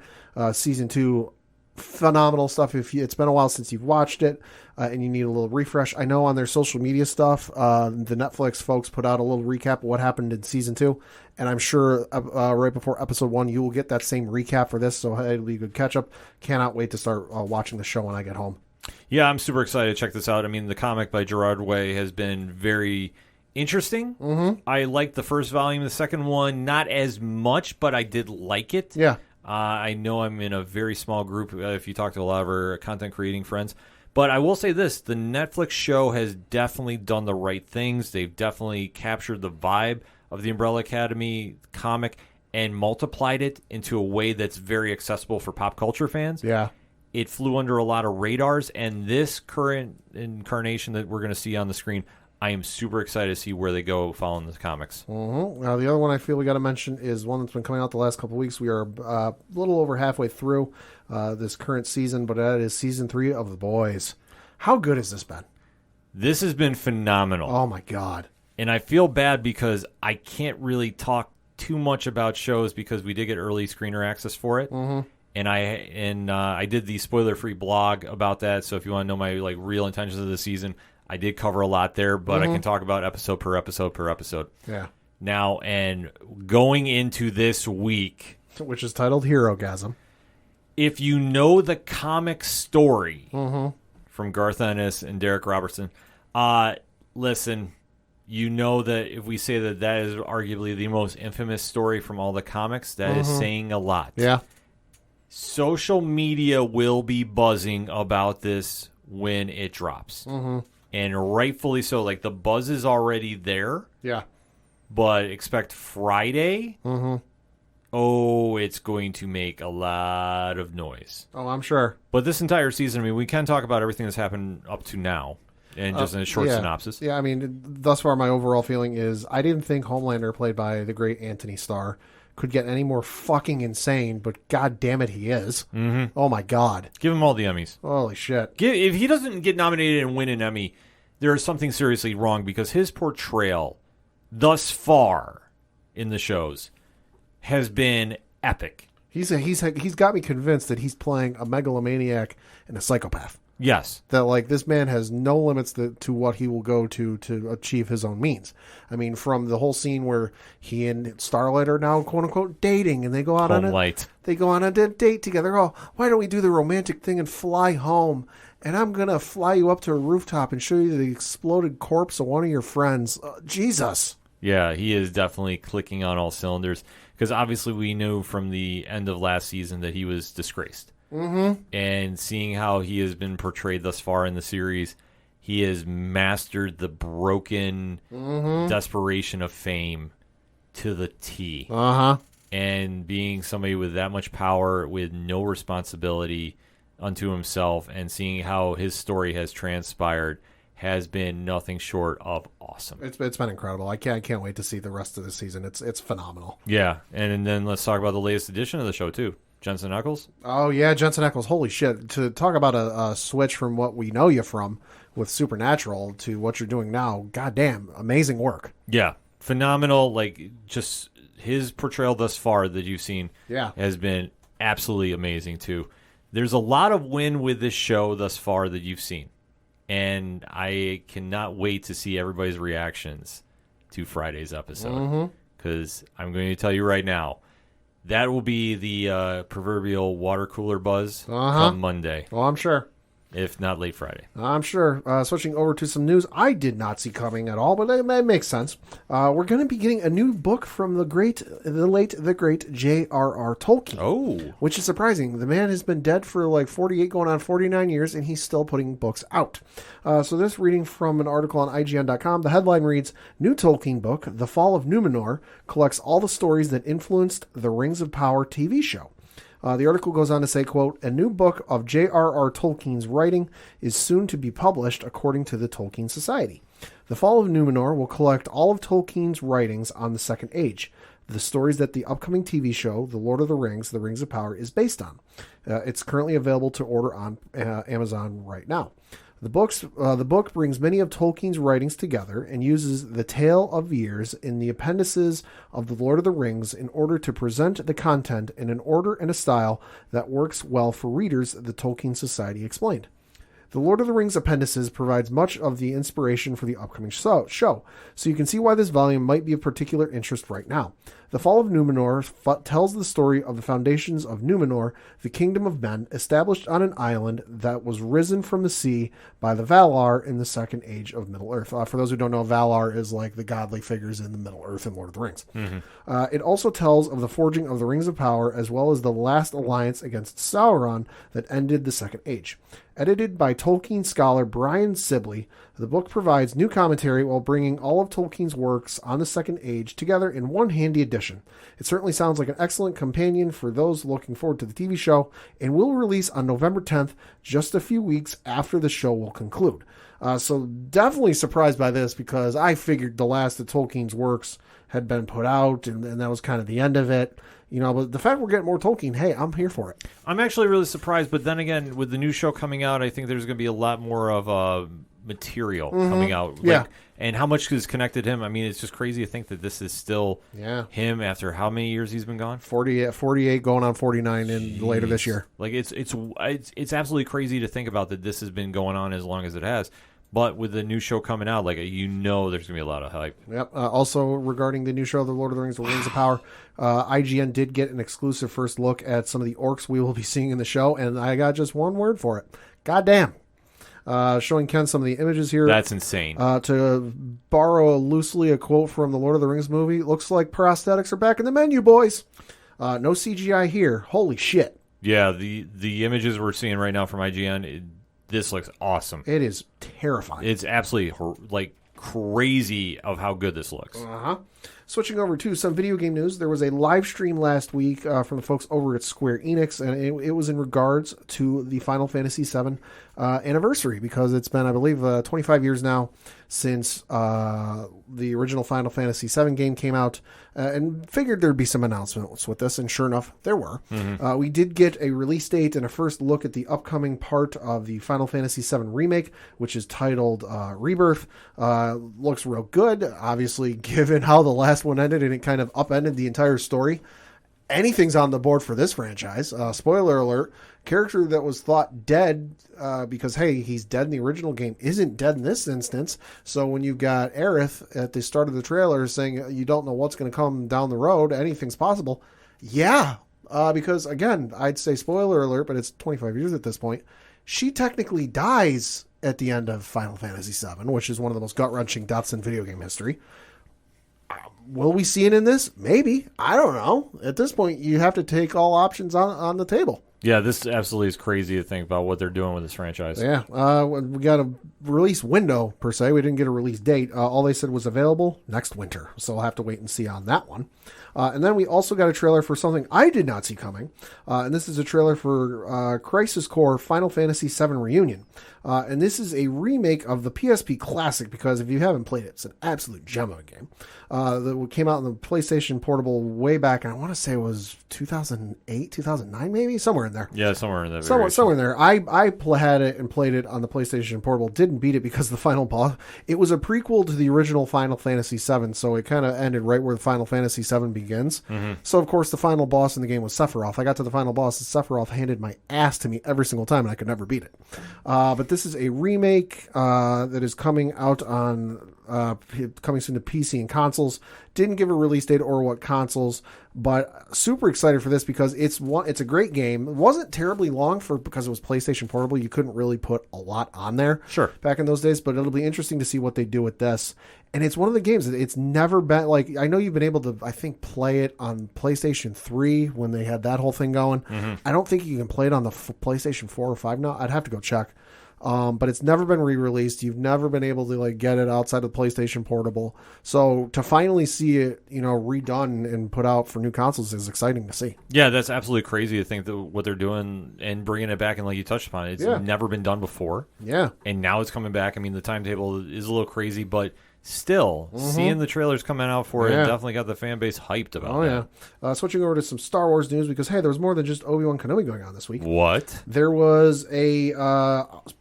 Season 2, phenomenal stuff. It's been a while since you've watched it and you need a little refresh. I know on their social media stuff, the Netflix folks put out a little recap of what happened in Season 2. And I'm sure right before Episode 1, you will get that same recap for this. So it'll be a good catch-up. Cannot wait to start watching the show when I get home. Yeah, I'm super excited to check this out. The comic by Gerard Way has been very interesting. Mm-hmm. I liked the first volume. The second one, not as much, but I did like it. Yeah. I know I'm in a very small group if you talk to a lot of our content creating friends. But I will say this, the Netflix show has definitely done the right things. They've definitely captured the vibe of the Umbrella Academy comic and multiplied it into a way that's very accessible for pop culture fans. Yeah. It flew under a lot of radars, and this current incarnation that we're going to see on the screen, I am super excited to see where they go following the comics. Mm-hmm. Now, the other one I feel we got to mention is one that's been coming out the last couple of weeks. We are a little over halfway through this current season, but that is season 3 of The Boys. How good has this been? This has been phenomenal. Oh, my God. And I feel bad because I can't really talk too much about shows because we did get early screener access for it. Mm-hmm. And I did the spoiler-free blog about that, so if you want to know my real intentions of the season, I did cover a lot there, but I can talk about episode per episode. Yeah. Now, and going into this week, which is titled Herogasm. If you know the comic story from Garth Ennis and Derek Robertson, listen, you know that if we say that is arguably the most infamous story from all the comics, that is saying a lot. Yeah. Social media will be buzzing about this when it drops. Mm-hmm. And rightfully so. The buzz is already there. Yeah. But expect Friday. Mm-hmm. Oh, it's going to make a lot of noise. Oh, I'm sure. But this entire season, we can talk about everything that's happened up to now. And just in a short synopsis. Yeah, thus far my overall feeling is I didn't think Homelander, played by the great Anthony Starr, could get any more fucking insane, but god damn it, he is. Mm-hmm. Oh my god. Give him all the Emmys. Holy shit. If he doesn't get nominated and win an Emmy, there is something seriously wrong because his portrayal thus far in the shows has been epic. He's got me convinced that he's playing a megalomaniac and a psychopath. Yes. That, this man has no limits to what he will go to achieve his own means. From the whole scene where he and Starlight are now, quote-unquote, dating, and they go out on a date together. Oh, why don't we do the romantic thing and fly home? And I'm going to fly you up to a rooftop and show you the exploded corpse of one of your friends. Jesus. Yeah, he is definitely clicking on all cylinders. Because obviously we knew from the end of last season that he was disgraced. Mm-hmm. And seeing how he has been portrayed thus far in the series, he has mastered the broken desperation of fame to the T. Uh-huh. And being somebody with that much power, with no responsibility unto himself, and seeing how his story has transpired has been nothing short of awesome. It's been incredible. I can't wait to see the rest of the season. It's phenomenal. Yeah, and then let's talk about the latest edition of the show too. Jensen Ackles? Oh, yeah, Jensen Ackles. Holy shit. To talk about a switch from what we know you from with Supernatural to what you're doing now, goddamn, amazing work. Yeah, phenomenal. Just his portrayal thus far that you've seen has been absolutely amazing, too. There's a lot of win with this show thus far that you've seen, and I cannot wait to see everybody's reactions to Friday's episode, because I'm going to tell you right now, that will be the proverbial water cooler buzz come Monday. Oh, I'm sure. If not late Friday. I'm sure. Switching over to some news I did not see coming at all, but it makes sense. We're going to be getting a new book from the late J.R.R. Tolkien. Oh. Which is surprising. The man has been dead for 48 going on 49 years, and he's still putting books out. So this reading from an article on IGN.com, the headline reads, New Tolkien book, The Fall of Numenor, collects all the stories that influenced the Rings of Power TV show. The article goes on to say, quote, a new book of J.R.R. Tolkien's writing is soon to be published, according to the Tolkien Society. The Fall of Numenor will collect all of Tolkien's writings on the Second Age, the stories that the upcoming TV show, The Lord of the Rings, The Rings of Power, is based on. It's currently available to order on Amazon right now. The book brings many of Tolkien's writings together and uses the tale of years in the appendices of The Lord of the Rings in order to present the content in an order and a style that works well for readers, the Tolkien Society explained. The Lord of the Rings appendices provides much of the inspiration for the upcoming show, so you can see why this volume might be of particular interest right now. The Fall of Numenor tells the story of the foundations of Numenor, the kingdom of men, established on an island that was risen from the sea by the Valar in the Second Age of Middle-earth. For those who don't know, Valar is the godly figures in the Middle-earth in Lord of the Rings. Mm-hmm. It also tells of the forging of the Rings of Power, as well as the last alliance against Sauron that ended the Second Age. Edited by Tolkien scholar Brian Sibley, the book provides new commentary while bringing all of Tolkien's works on the Second Age together in one handy edition edition. It certainly sounds like an excellent companion for those looking forward to the TV show, and will release on November 10th, just a few weeks after the show will conclude. So definitely surprised by this, because I figured the last of Tolkien's works had been put out, and that was kind of the end of it. But the fact we're getting more Tolkien, hey, I'm here for it. I'm actually really surprised, but then again, with the new show coming out, I think there's going to be a lot more of material coming out. And how much is connected to him? I mean, it's just crazy to think that this is still him after how many years he's been gone? 48 going on 49 in later this year. Like, it's absolutely crazy to think about that this has been going on as long as it has. But with the new show coming out, there's going to be a lot of hype. Yep. Also, regarding the new show, The Lord of the Rings, The Rings of Power, IGN did get an exclusive first look at some of the orcs we will be seeing in the show, and I got just one word for it. Goddamn. Showing Ken some of the images here. That's insane. To borrow loosely a quote from the Lord of the Rings movie, looks like prosthetics are back in the menu, boys. No CGI here. Holy shit. Yeah, the images we're seeing right now from IGN, this looks awesome. It is terrifying. It's absolutely crazy of how good this looks. Switching over to some video game news, there was a live stream last week from the folks over at Square Enix, and it was in regards to the Final Fantasy VII anniversary, because it's been, I believe, 25 years now since the original Final Fantasy VII game came out, and figured there'd be some announcements with this, and sure enough, there were. We did get a release date and a first look at the upcoming part of the Final Fantasy VII remake, which is titled Rebirth. Looks real good, obviously, given how the last one ended, and it kind of upended the entire story. Anything's on the board for this franchise. Spoiler alert, character that was thought dead because, hey, he's dead in the original game, isn't dead in this instance. So when you've got Aerith at the start of the trailer saying you don't know what's going to come down the road, anything's possible. Yeah, because, again, I'd say spoiler alert, but it's 25 years at this point. She technically dies at the end of Final Fantasy VII, which is one of the most gut-wrenching deaths in video game history. Will we see it in this? Maybe. I don't know. At this point, you have to take all options on the table. Yeah, this absolutely is crazy to think about what they're doing with this franchise. Yeah. We got a release window, per se. We didn't get a release date. All they said was available next winter. So we'll have to wait and see on that one. And then we also got a trailer for something I did not see coming. And this is a trailer for Crisis Core Final Fantasy VII Reunion. And this is a remake of the PSP Classic, because if you haven't played it, it's an absolute gem of a game. That came out on the PlayStation Portable way back, and I want to say it was 2008, 2009, maybe? Somewhere in there. Yeah, somewhere in there. Somewhere in there. I had it and played it on the PlayStation Portable. Didn't beat it because the final boss, it was a prequel to the original Final Fantasy VII, so it kind of ended right where the Final Fantasy VII begins. So, of course, the final boss in the game was Sephiroth. I got to the final boss, and Sephiroth handed my ass to me every single time, and I could never beat it. But this is a remake that is coming out on coming soon to PC and consoles. Didn't give a release date or what consoles, but super excited for this because it's a great game. It wasn't terribly long because it was PlayStation Portable. You couldn't really put a lot on there back in those days, but it'll be interesting to see what they do with this. And it's one of the games that it's never been like, I know you've been able to, I think, play it on PlayStation 3 when they had that whole thing going. I don't think you can play it on the PlayStation 4 or 5 now. I'd have to go check. But it's never been re-released. You've never been able to get it outside of PlayStation Portable. So to finally see it, redone and put out for new consoles is exciting to see. Yeah, that's absolutely crazy to think that what they're doing and bringing it back, and like you touched upon, it's never been done before. Yeah. And now it's coming back. I mean, the timetable is a little crazy, but still, seeing the trailers coming out for it definitely got the fan base hyped about that. Switching over to some Star Wars news, because, hey, there was more than just Obi-Wan Kenobi going on this week. What? There was a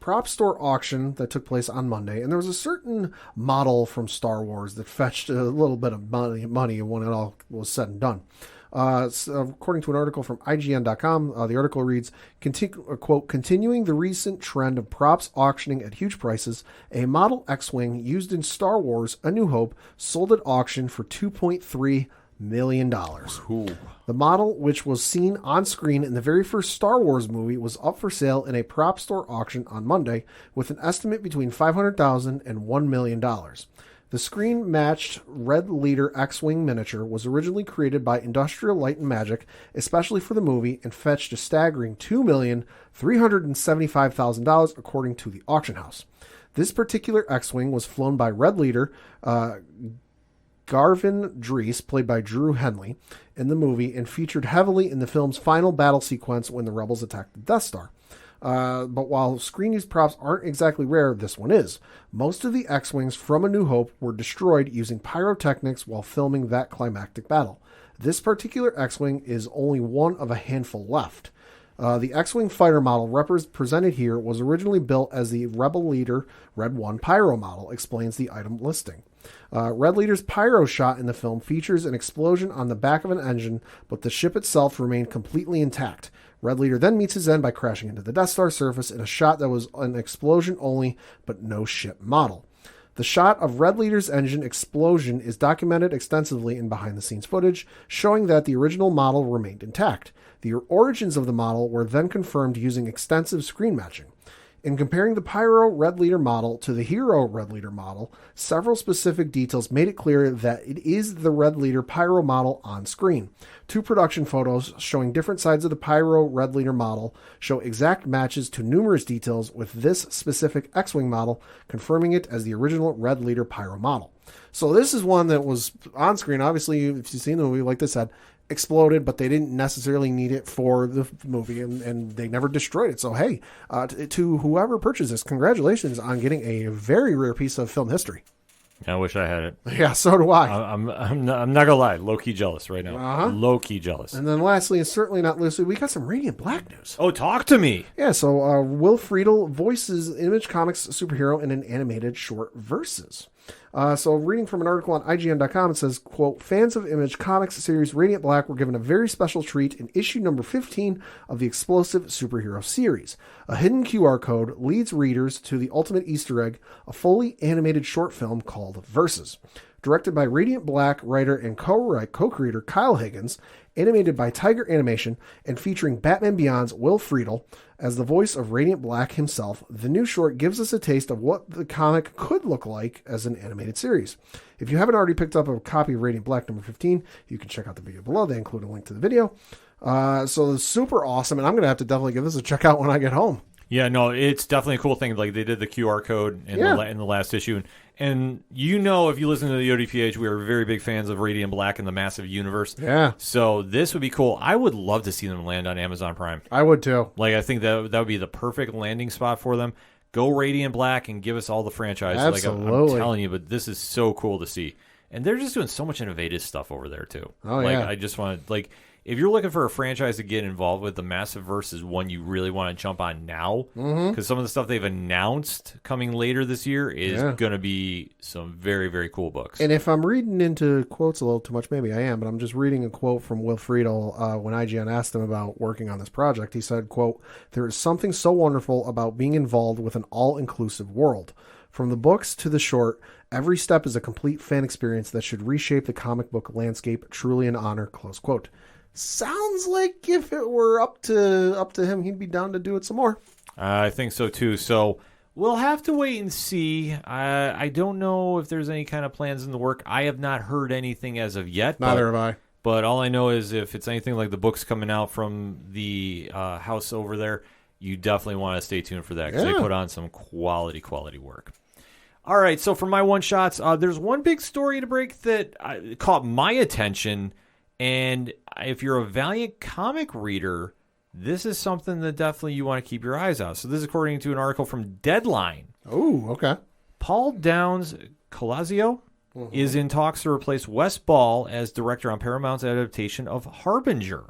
prop store auction that took place on Monday, and there was a certain model from Star Wars that fetched a little bit of money when it all was said and done. According to an article from IGN.com, the article reads, quote, continuing the recent trend of props auctioning at huge prices, a Model X-Wing used in Star Wars A New Hope sold at auction for $2.3 million. Ooh. The model, which was seen on screen in the very first Star Wars movie, was up for sale in a prop store auction on Monday with an estimate between $500,000 and $1 million. The screen-matched Red Leader X-Wing miniature was originally created by Industrial Light and Magic, especially for the movie, and fetched a staggering $2,375,000, according to the auction house. This particular X-Wing was flown by Red Leader Garvin Drees, played by Drew Henley, in the movie and featured heavily in the film's final battle sequence when the rebels attacked the Death Star. But while screen-used props aren't exactly rare, this one is. Most of the X-Wings from A New Hope were destroyed using pyrotechnics while filming that climactic battle. This particular X-Wing is only one of a handful left. The X-Wing fighter model presented here was originally built as the Rebel Leader Red 1 Pyro model, explains the item listing. Red Leader's pyro shot in the film features an explosion on the back of an engine, but the ship itself remained completely intact. Red Leader then meets his end by crashing into the Death Star surface in a shot that was an explosion only, but no ship model. The shot of Red Leader's engine explosion is documented extensively in behind-the-scenes footage, showing that the original model remained intact. The origins of the model were then confirmed using extensive screen matching. In comparing the Pyro Red Leader model to the Hero Red Leader model, several specific details made it clear that it is the Red Leader Pyro model on screen. 2 production photos showing different sides of the Pyro Red Leader model show exact matches to numerous details, with this specific X-Wing model confirming it as the original Red Leader Pyro model. So this is one that was on screen. Obviously, if you've seen the movie, like they said, exploded, but they didn't necessarily need it for the movie, and they never destroyed it. So hey, to whoever purchased this, congratulations on getting a very rare piece of film history. I wish I had it. Yeah, so do I. I'm not gonna lie, low-key jealous right now. Low-key jealous. And then lastly, and certainly not least, we got some Radiant Black news. Oh, talk to me. Yeah, so Will Friedle voices Image Comics superhero in an animated short Versus. So reading from an article on IGN.com, it says, quote, fans of Image Comics series Radiant Black were given a very special treat in issue number 15 of the explosive superhero series. A hidden QR code leads readers to the ultimate Easter egg, a fully animated short film called Versus. Directed by Radiant Black writer and co-creator Kyle Higgins, animated by Tiger Animation, and featuring Batman Beyond's Will Friedle as the voice of Radiant Black himself, the new short gives us a taste of what the comic could look like as an animated series. If you haven't already picked up a copy of Radiant Black number 15, you can check out the video below. They include a link to the video. So it's super awesome, and I'm going to have to definitely give this a check out when I get home. Yeah, no, it's definitely a cool thing. Like, they did the QR code in the last issue. And you know, if you listen to the ODPH, we are very big fans of Radiant Black and the massive universe. Yeah. So this would be cool. I would love to see them land on Amazon Prime. I would too. Like, I think that would be the perfect landing spot for them. Go Radiant Black and give us all the franchise. Absolutely. Like, I'm telling you, but this is so cool to see. And they're just doing so much innovative stuff over there, too. Oh, like, yeah. I just want to, like, if you're looking for a franchise to get involved with, the Massive Verse is one you really want to jump on now. Because some of the stuff they've announced coming later this year is going to be some very, very cool books. And if I'm reading into quotes a little too much, maybe I am, but I'm just reading a quote from Will Friedle when IGN asked him about working on this project. He said, quote, there is something so wonderful about being involved with an all-inclusive world. From the books to the short, every step is a complete fan experience that should reshape the comic book landscape. Truly an honor, close quote. Sounds like if it were up to him, he'd be down to do it some more. I think so, too. So we'll have to wait and see. I don't know if there's any kind of plans in the work. I have not heard anything as of yet. Neither have I. But all I know is if it's anything like the books coming out from the house over there, you definitely want to stay tuned for that because they put on some quality work. All right, so for my one-shots, there's one big story to break that caught my attention. And if you're a Valiant comic reader, this is something that definitely you want to keep your eyes out. So this is according to an article from Deadline. Oh, okay. Paul Downs Colazzo is in talks to replace Wes Ball as director on Paramount's adaptation of Harbinger.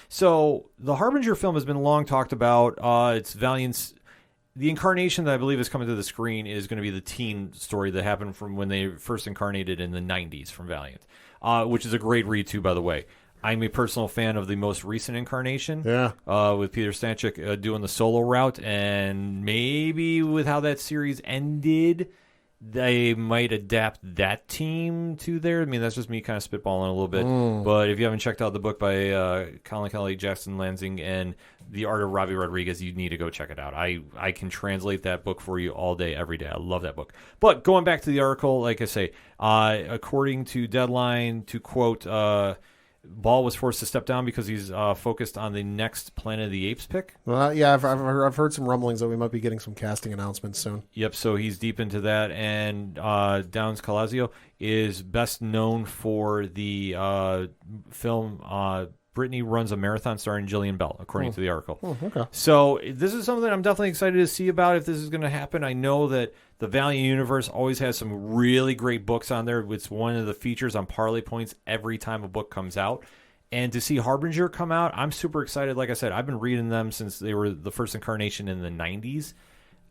So the Harbinger film has been long talked about. It's Valiant's... The incarnation that I believe is coming to the screen is going to be the teen story that happened from when they first incarnated in the 90s from Valiant, which is a great read, too, by the way. I'm a personal fan of the most recent incarnation with Peter Stanchik doing the solo route, and maybe with how that series ended, they might adapt that team to there. I mean, that's just me kind of spitballing a little bit. But if you haven't checked out the book by Colin Kelly, Jackson Lansing, and the art of Robbie Rodriguez, you need to go check it out. I can translate that book for you all day, every day. I love that book. But going back to the article, like I say, according to Deadline, to quote Ball was forced to step down because he's focused on the next Planet of the Apes pick. Well, yeah, I've heard some rumblings that we might be getting some casting announcements soon. Yep, so he's deep into that. And Downs Calazio is best known for the film Brittany Runs a Marathon starring Jillian Bell, according to the article. Oh, okay. So this is something that I'm definitely excited to see about if this is going to happen. I know that the Valiant Universe always has some really great books on there. It's one of the features on Parlay Points every time a book comes out. And to see Harbinger come out, I'm super excited. Like I said, I've been reading them since they were the first incarnation in the 90s.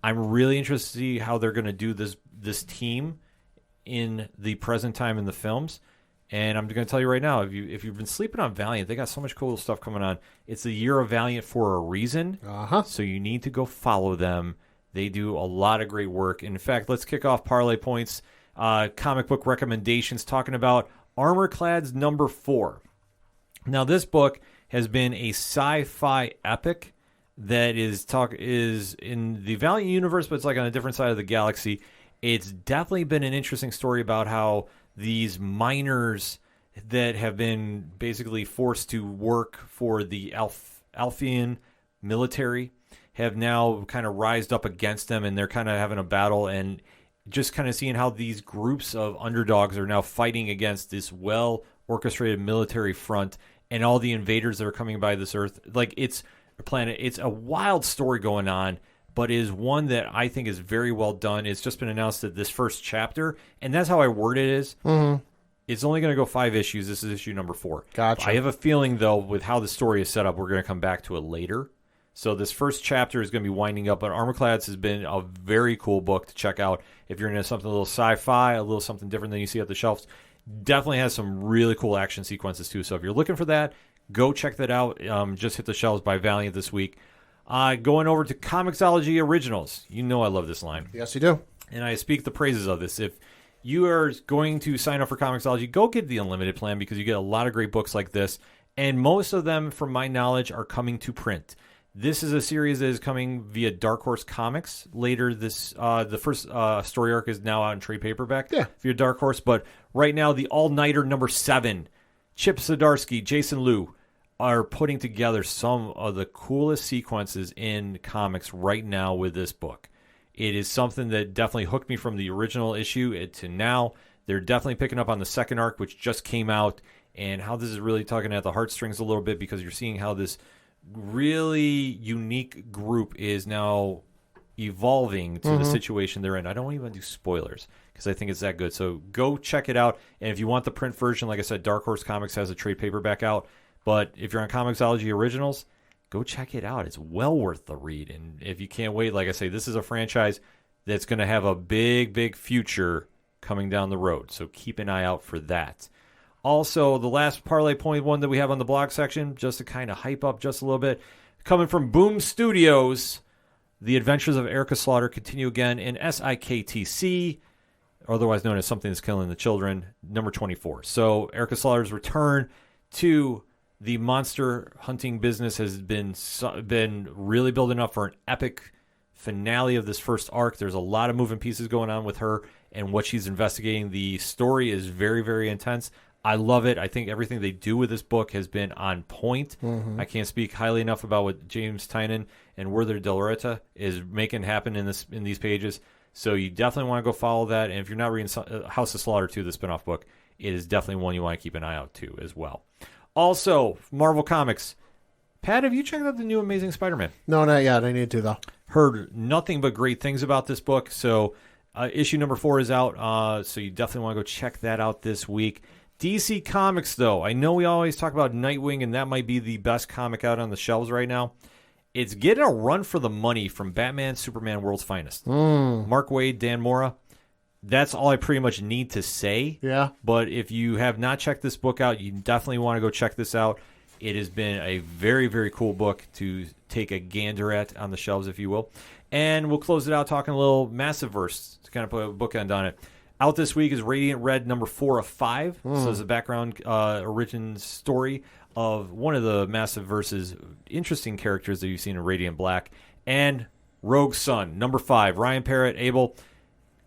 I'm really interested to see how they're going to do this team in the present time in the films. And I'm going to tell you right now, if you've been sleeping on Valiant, they got so much cool stuff coming on. It's the year of Valiant for a reason. So you need to go follow them. They do a lot of great work. In fact, let's kick off Parlay Points comic book recommendations, talking about Armorclad's number 4. Now, this book has been a sci-fi epic that is in the Valiant universe, but it's like on a different side of the galaxy. It's definitely been an interesting story about how these miners that have been basically forced to work for the Alphian military have now kind of rised up against them, and they're kind of having a battle, and just kind of seeing how these groups of underdogs are now fighting against this well-orchestrated military front and all the invaders that are coming by this Earth. Like, it's a planet. It's a wild story going on, but is one that I think is very well done. It's just been announced that this first chapter, and that's how I word it is, it's only going to go 5 issues. This is issue number 4. Gotcha. I have a feeling, though, with how the story is set up, we're going to come back to it later. So this first chapter is going to be winding up, but Armorclads has been a very cool book to check out. If you're into something a little sci-fi, a little something different than you see at the shelves, definitely has some really cool action sequences, too. So if you're looking for that, go check that out. Just hit the shelves by Valiant this week. Going over to Comixology Originals. You know I love this line. Yes, you do. And I speak the praises of this. If you are going to sign up for Comixology, go get the unlimited plan because you get a lot of great books like this. And most of them, from my knowledge, are coming to print. This is a series that is coming via Dark Horse Comics later. The first story arc is now out in trade paperback via Dark Horse. But right now, the All-Nighter number 7, Chip Zdarsky, Jason Liu, are putting together some of the coolest sequences in comics right now with this book. It is something that definitely hooked me from the original issue to now. They're definitely picking up on the second arc, which just came out, and how this is really tugging at the heartstrings a little bit because you're seeing how this really unique group is now evolving to the situation they're in. I don't even do spoilers because I think it's that good. So go check it out. And if you want the print version, like I said, Dark Horse Comics has a trade paperback out. But if you're on Comixology Originals, go check it out. It's well worth the read. And if you can't wait, like I say, this is a franchise that's going to have a big, big future coming down the road. So keep an eye out for that. Also, the last Parlay Point one that we have on the blog section, just to kind of hype up just a little bit, coming from Boom Studios, The Adventures of Erica Slaughter continue again in SIKTC, otherwise known as Something That's Killing the Children, number 24. So Erica Slaughter's return to the monster hunting business has been really building up for an epic finale of this first arc. There's a lot of moving pieces going on with her and what she's investigating. The story is very, very intense. I love it. I think everything they do with this book has been on point. I can't speak highly enough about what James Tynion and Werther Dell'Orta is making happen in these pages. So you definitely want to go follow that. And if you're not reading House of Slaughter 2, the spinoff book, it is definitely one you want to keep an eye out to as well. Also, Marvel Comics. Pat, have you checked out the new Amazing Spider-Man? No, not yet. I need to, though. Heard nothing but great things about this book. So issue number 4 is out. So you definitely want to go check that out this week. DC Comics, though. I know we always talk about Nightwing, and that might be the best comic out on the shelves right now. It's getting a run for the money from Batman, Superman, World's Finest. Mark Waid, Dan Mora. That's all I pretty much need to say. Yeah. But if you have not checked this book out, you definitely want to go check this out. It has been a very, very cool book to take a gander at on the shelves, if you will. And we'll close it out talking a little Massiveverse to kind of put a bookend on it. Out this week is Radiant Red number 4 of 5. So it's a background origin story of one of the Massiveverse's interesting characters that you've seen in Radiant Black. And Rogue Sun, number 5. Ryan Parrott, Abel.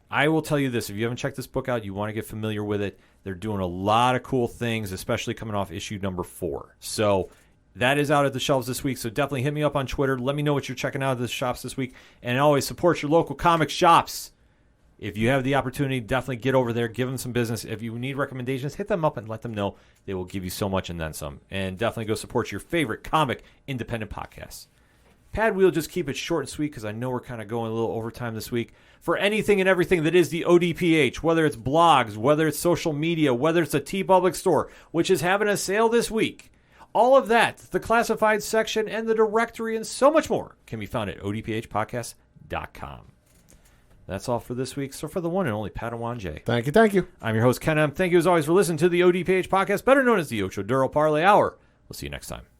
I will tell you this. If you haven't checked this book out, you want to get familiar with it. They're doing a lot of cool things, especially coming off issue number 4. So that is out at the shelves this week. So definitely hit me up on Twitter. Let me know what you're checking out at the shops this week. And always support your local comic shops. If you have the opportunity, definitely get over there. Give them some business. If you need recommendations, hit them up and let them know. They will give you so much and then some. And definitely go support your favorite comic independent podcasts. Pad, we'll just keep it short and sweet because I know we're kind of going a little overtime this week. For anything and everything that is the ODPH, whether it's blogs, whether it's social media, whether it's a TeePublic store, which is having a sale this week, all of that, the classified section and the directory and so much more can be found at odphpodcast.com. That's all for this week. So for the one and only Padawan J. Thank you. I'm your host, Ken M. Thank you as always for listening to the ODPH podcast, better known as the Ocho Duro Parlay Hour. We'll see you next time.